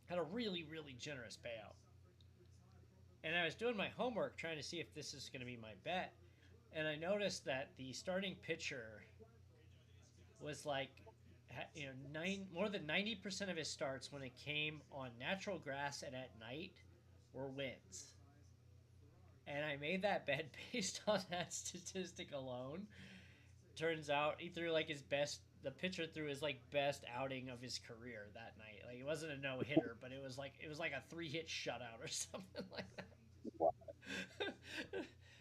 Had a really, really generous payout. And I was doing my homework trying to see if this is going to be my bet. And I noticed that the starting pitcher was like, more than 90% of his starts when it came on natural grass and at night were wins. And I made that bet based on that statistic alone. Turns out he threw like the pitcher threw his like best outing of his career that night. Like, it wasn't a no hitter, but it was like a 3-hit shutout or something like that.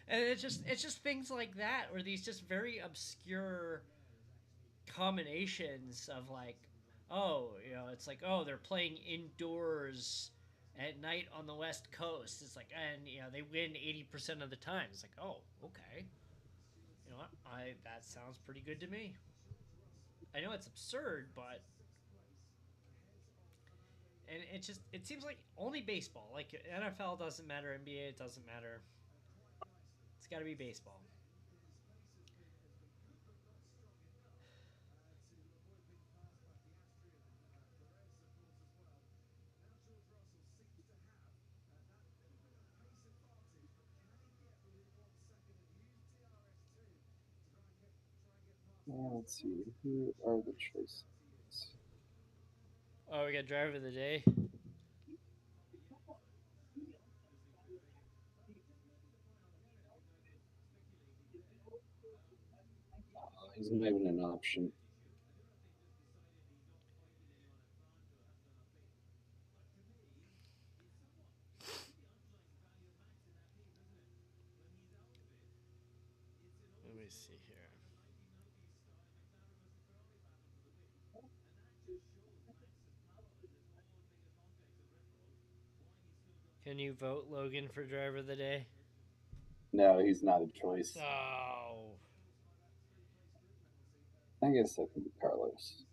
And it's just things like that, or these just very obscure combinations of like, oh, it's like, oh, they're playing indoors at night on the West Coast. It's like, and they win 80% of the time. It's like, oh, okay. You know what? I That sounds pretty good to me. I know it's absurd, but and it seems like only baseball. Like NFL doesn't matter, NBA it doesn't matter. It's got to be baseball. Let's see. Who are the choices? Oh, we got driver of the day. He's not even an option. Let me see here. Can you vote Logan for driver of the day? No, he's not a choice. Oh. I guess that could be Carlos.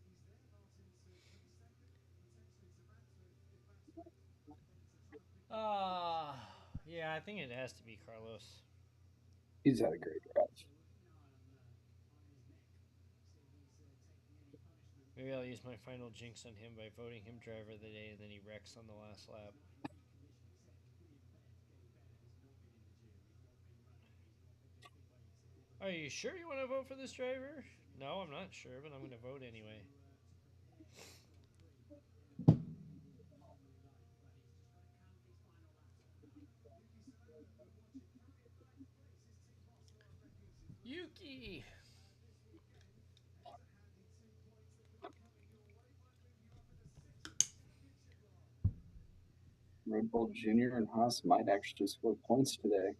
Yeah, I think it has to be Carlos. He's had a great drive. Maybe I'll use my final jinx on him by voting him driver of the day, and then he wrecks on the last lap. Are you sure you want to vote for this driver? No, I'm not sure, but I'm going to vote anyway. Yuki! Red Bull Jr. and Haas might actually score points today.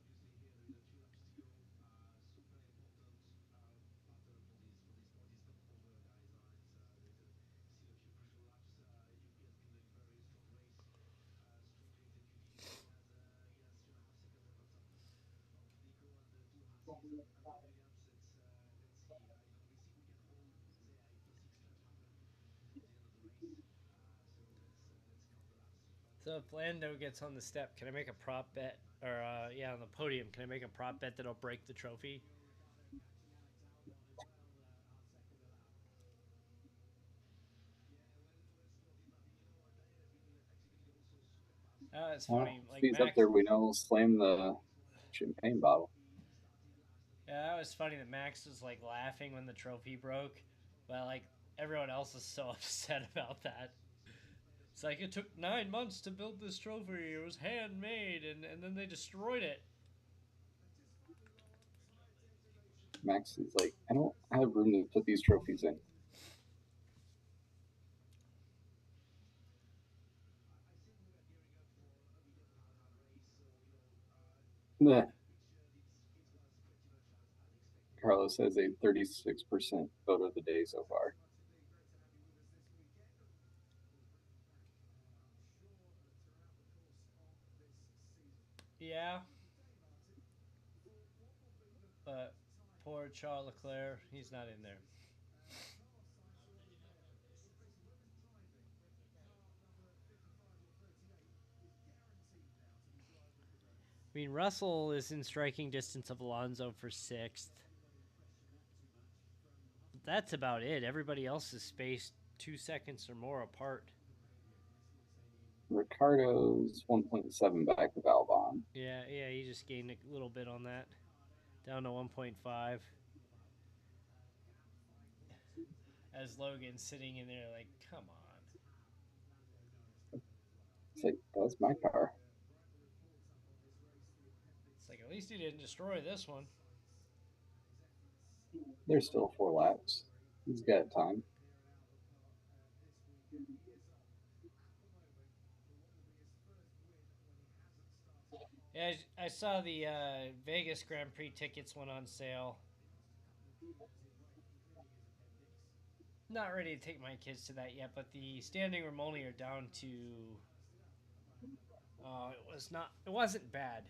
So if Lando gets on the step, can I make a prop bet? Or, on the podium, can I make a prop bet that'll break the trophy? It's funny. If Like, he's up Max. there, we know we'll slam the champagne bottle. Yeah, that was funny that Max was, like, laughing when the trophy broke. But, like, everyone else is so upset about that. It's like, it took 9 months to build this trophy. It was handmade, and then they destroyed it. Max is like, I don't have room to put these trophies in. Carlos has a 36% vote of the day so far. Yeah. But poor Charles Leclerc, he's not in there. I mean, Russell is in striking distance of Alonso for sixth. But that's about it. Everybody else is spaced 2 seconds or more apart. Ricardo's 1.7 back of Albon. Yeah, he just gained a little bit on that. Down to 1.5. As Logan's sitting in there like, come on. It's like, that's my car. It's like, at least he didn't destroy this one. There's still 4 laps. He's got time. Yeah, I saw the Vegas Grand Prix tickets went on sale. Not ready to take my kids to that yet, but the standing room only are down to. It was not. It wasn't bad.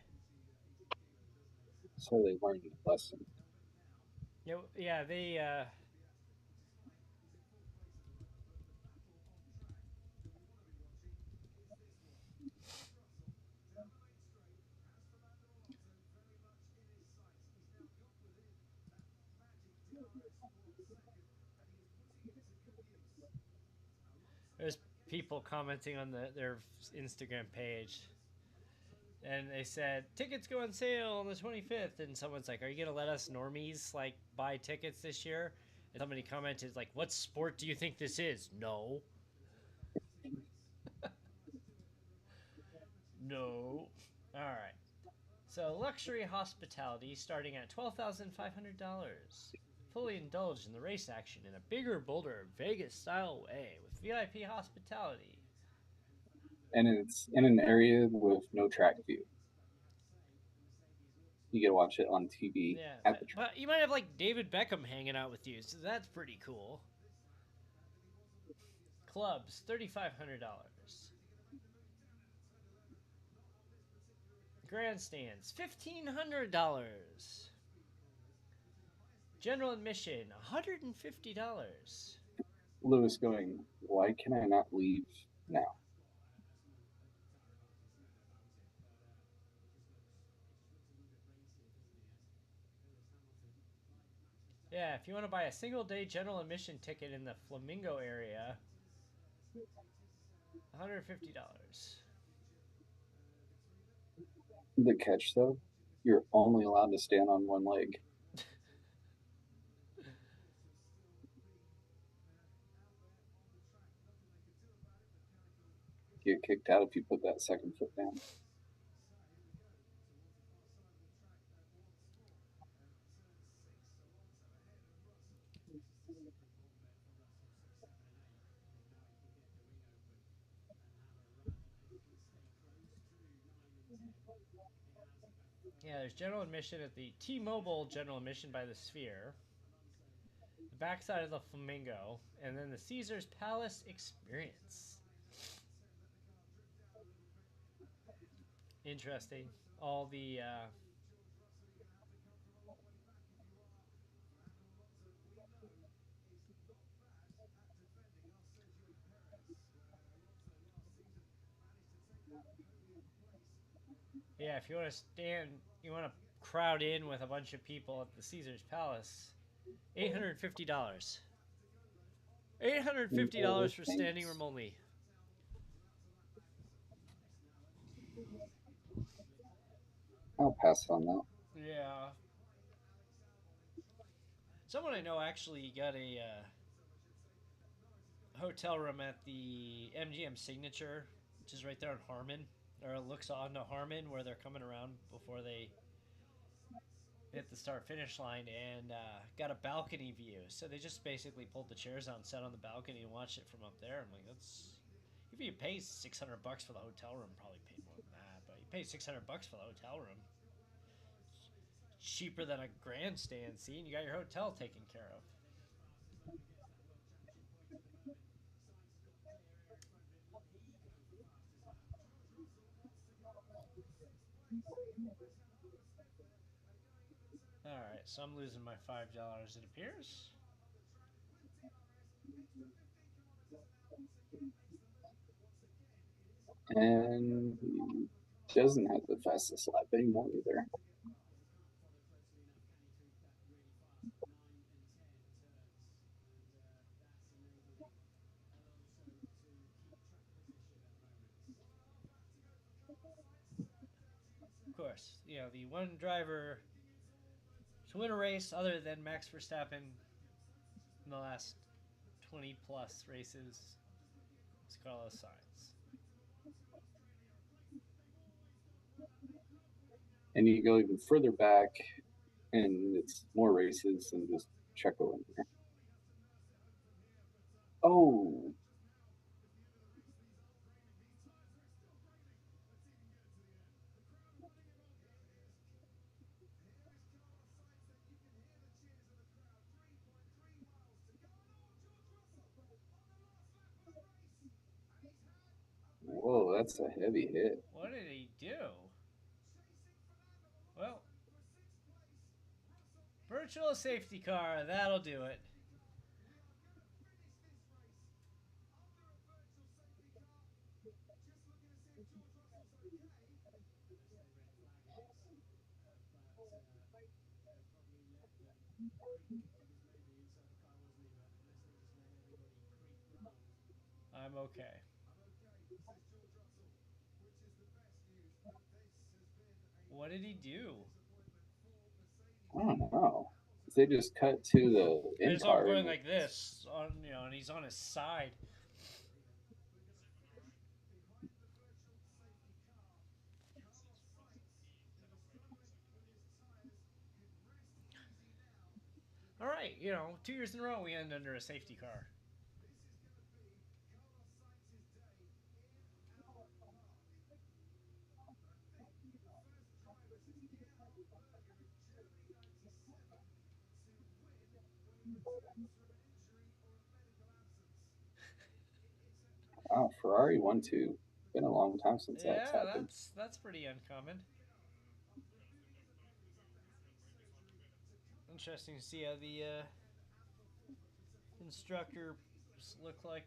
So they learned a lesson. Yeah, they. There's people commenting on their Instagram page, and they said tickets go on sale on the 25th, and someone's like, "Are you gonna let us normies like buy tickets this year?" And somebody commented like, "What sport do you think this is?" No, no. All right. So luxury hospitality starting at $12,500. Fully indulge in the race action in a bigger, bolder, Vegas-style way with VIP hospitality. And it's in an area with no track view. You get to watch it on TV Yeah, at the track. but you might have like David Beckham hanging out with you, so that's pretty cool. Clubs, $3,500. Grandstands, $1,500. General admission, $150. Lewis going, why can I not leave now? Yeah, if you want to buy a single day general admission ticket in the Flamingo area, $150. The catch, though, you're only allowed to stand on one leg. Get kicked out if you put that second foot down. Yeah, there's general admission at the T-Mobile general admission by the Sphere, the backside of the Flamingo, and then the Caesars Palace Experience. Interesting. All the yeah, if you want to stand, you want to crowd in with a bunch of people at the Caesars Palace, $850. $850 for standing room only. I'll pass on that. Yeah. Someone I know actually got a hotel room at the MGM Signature, which is right there in Harmon, or it looks onto Harmon where they're coming around before they hit the start finish line, and got a balcony view. So they just basically pulled the chairs out and sat on the balcony and watched it from up there. I'm like, that's if you pay $600 for the hotel room, probably paid more than that, but you pay $600 for the hotel room. It's cheaper than a grandstand seat, and you got your hotel taken care of. All right, so I'm losing my $5. It appears. And he doesn't have the fastest lap anymore either. Of course, you know, the one driver to win a race other than Max Verstappen in the last 20 plus races is Carlos Sainz. And you go even further back, and it's more races than just Checo in there. Oh, that's a heavy hit. What did he do? Well, virtual safety car. That'll do it. I'm okay. What did he do? I don't know. They just cut to the I in saw him car going and like this on, and he's on his side. All right, 2 years in a row we end under a safety car. wow, Ferrari 1-2. Been a long time since that's Yeah, happened. that's pretty uncommon. Interesting to see how the instructors look like.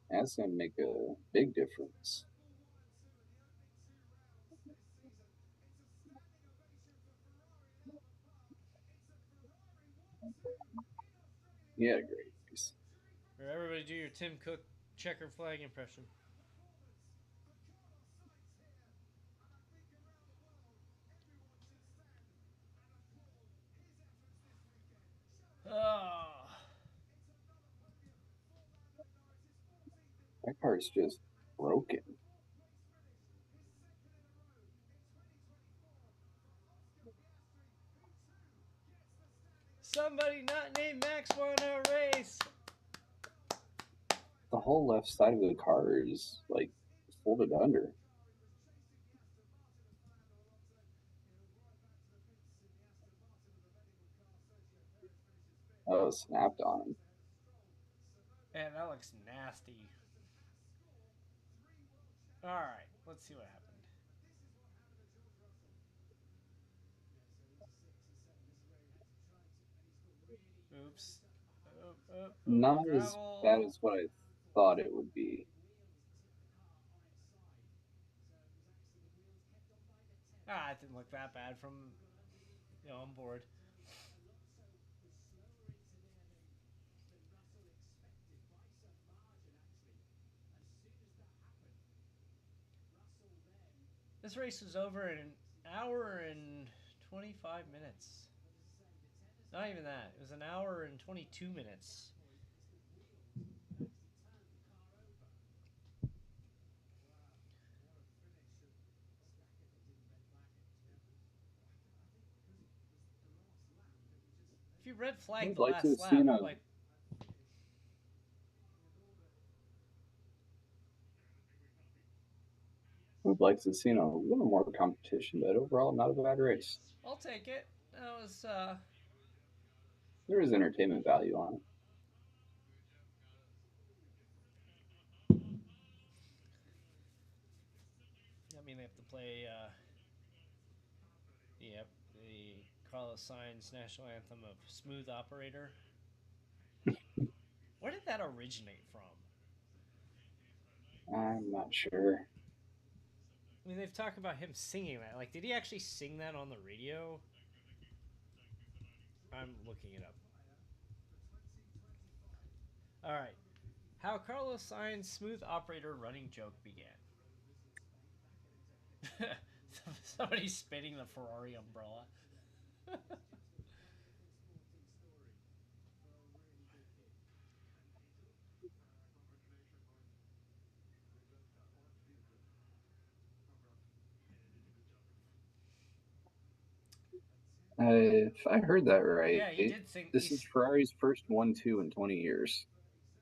That's gonna make a big difference. He had a great race. Or everybody do your Tim Cook checker flag impression. Oh. That car's just broken. Somebody not named Max won a race. The whole left side of the car is like folded under. Oh, snapped on him. Man, that looks nasty. All right, let's see what happened. Oops. Not as bad Gravel. as what I thought it would be. It didn't look that bad from, on board. This race was over in an hour and 25 minutes. Not even that. It was an hour and 22 minutes. If you red flag I'd the like to last have seen lap, a like, would like to have seen a little more competition, but overall, not a bad race. I'll take it. That was, There is entertainment value on it. I mean, they have to play, the Carlos Sainz national anthem of Smooth Operator. Where did that originate from? I'm not sure. I mean, they've talked about him singing that. Like, did he actually sing that on the radio? I'm looking it up. All right. How Carlos Sainz Smooth Operator running joke began. Somebody's spinning the Ferrari umbrella. If I heard that right, Yeah, he did sing. this is Ferrari's first 1-2 in 20 years.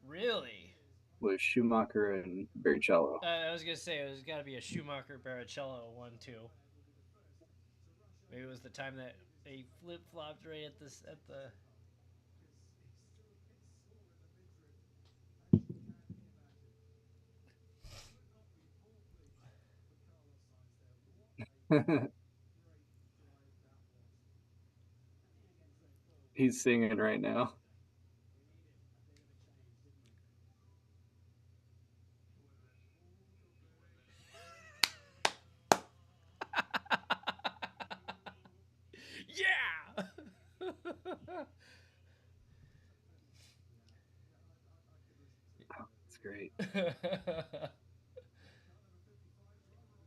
Really? With Schumacher and Barrichello. I was gonna say it was got to be a Schumacher Barrichello 1-2. Maybe it was the time that they flip flopped right at this at the. He's singing right now. Yeah. It's great.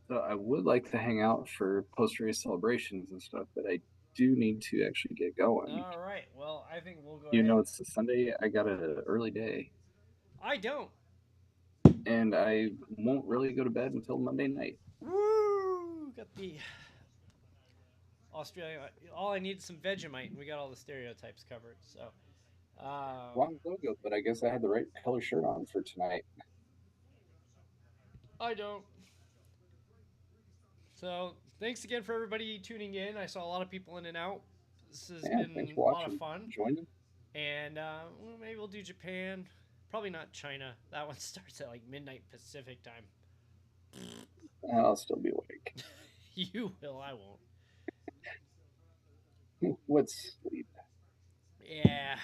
So I would like to hang out for post-race celebrations and stuff, but I do need to actually get going. All right. Well, I think we'll go You ahead. know, it's a Sunday. I got an early day, I don't. and I won't really go to bed until Monday night. Woo! Got the Australia. All I need is some Vegemite, and we got all the stereotypes covered. So, Long logo, but I guess I had the right color shirt on for tonight. I don't. So, thanks again for everybody tuning in. I saw a lot of people in and out. This has Yeah, thanks been for a lot of watching. fun. Joining. And well, maybe we'll do Japan. Probably not China. That one starts at like midnight Pacific time. I'll still be awake. You will, I won't. What's sleep? Yeah.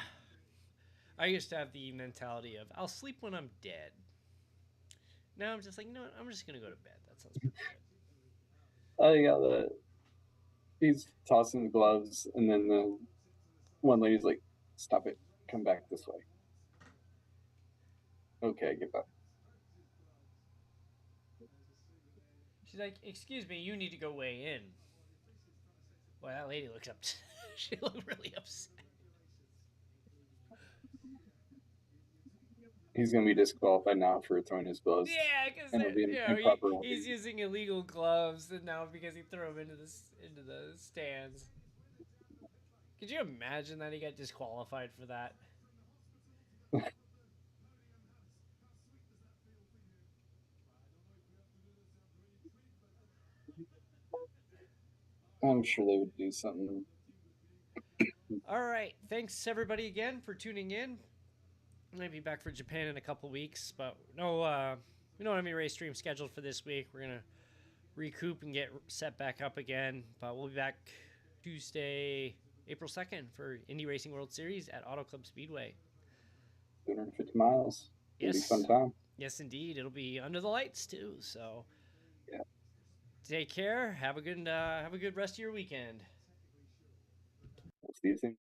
I used to have the mentality of I'll sleep when I'm dead. Now I'm just like, you know what? I'm just gonna go to bed. That sounds pretty good. Oh, yeah, he's tossing the gloves, and then the one lady's like, "Stop it! Come back this way." Okay, I give up. She's like, excuse me, you need to go weigh in. Boy, that lady looks up. She looked really upset. He's gonna be disqualified now for throwing his gloves, Yeah, because and it'll be an you know improper he's using illegal gloves, and now because he threw them into the stands. Could you imagine that he got disqualified for that? I'm sure they would do something. All right, thanks everybody again for tuning in. I might be back for Japan in a couple weeks, but no, we don't have any race stream scheduled for this week. We're gonna recoup and get set back up again, but we'll be back Tuesday, April 2nd for Indy Racing World Series at Auto Club Speedway. 250 miles. It'll be a fun Yes, time. yes, indeed. It'll be under the lights too. So, Yeah. take care. Have a good rest of your weekend. We'll see you soon.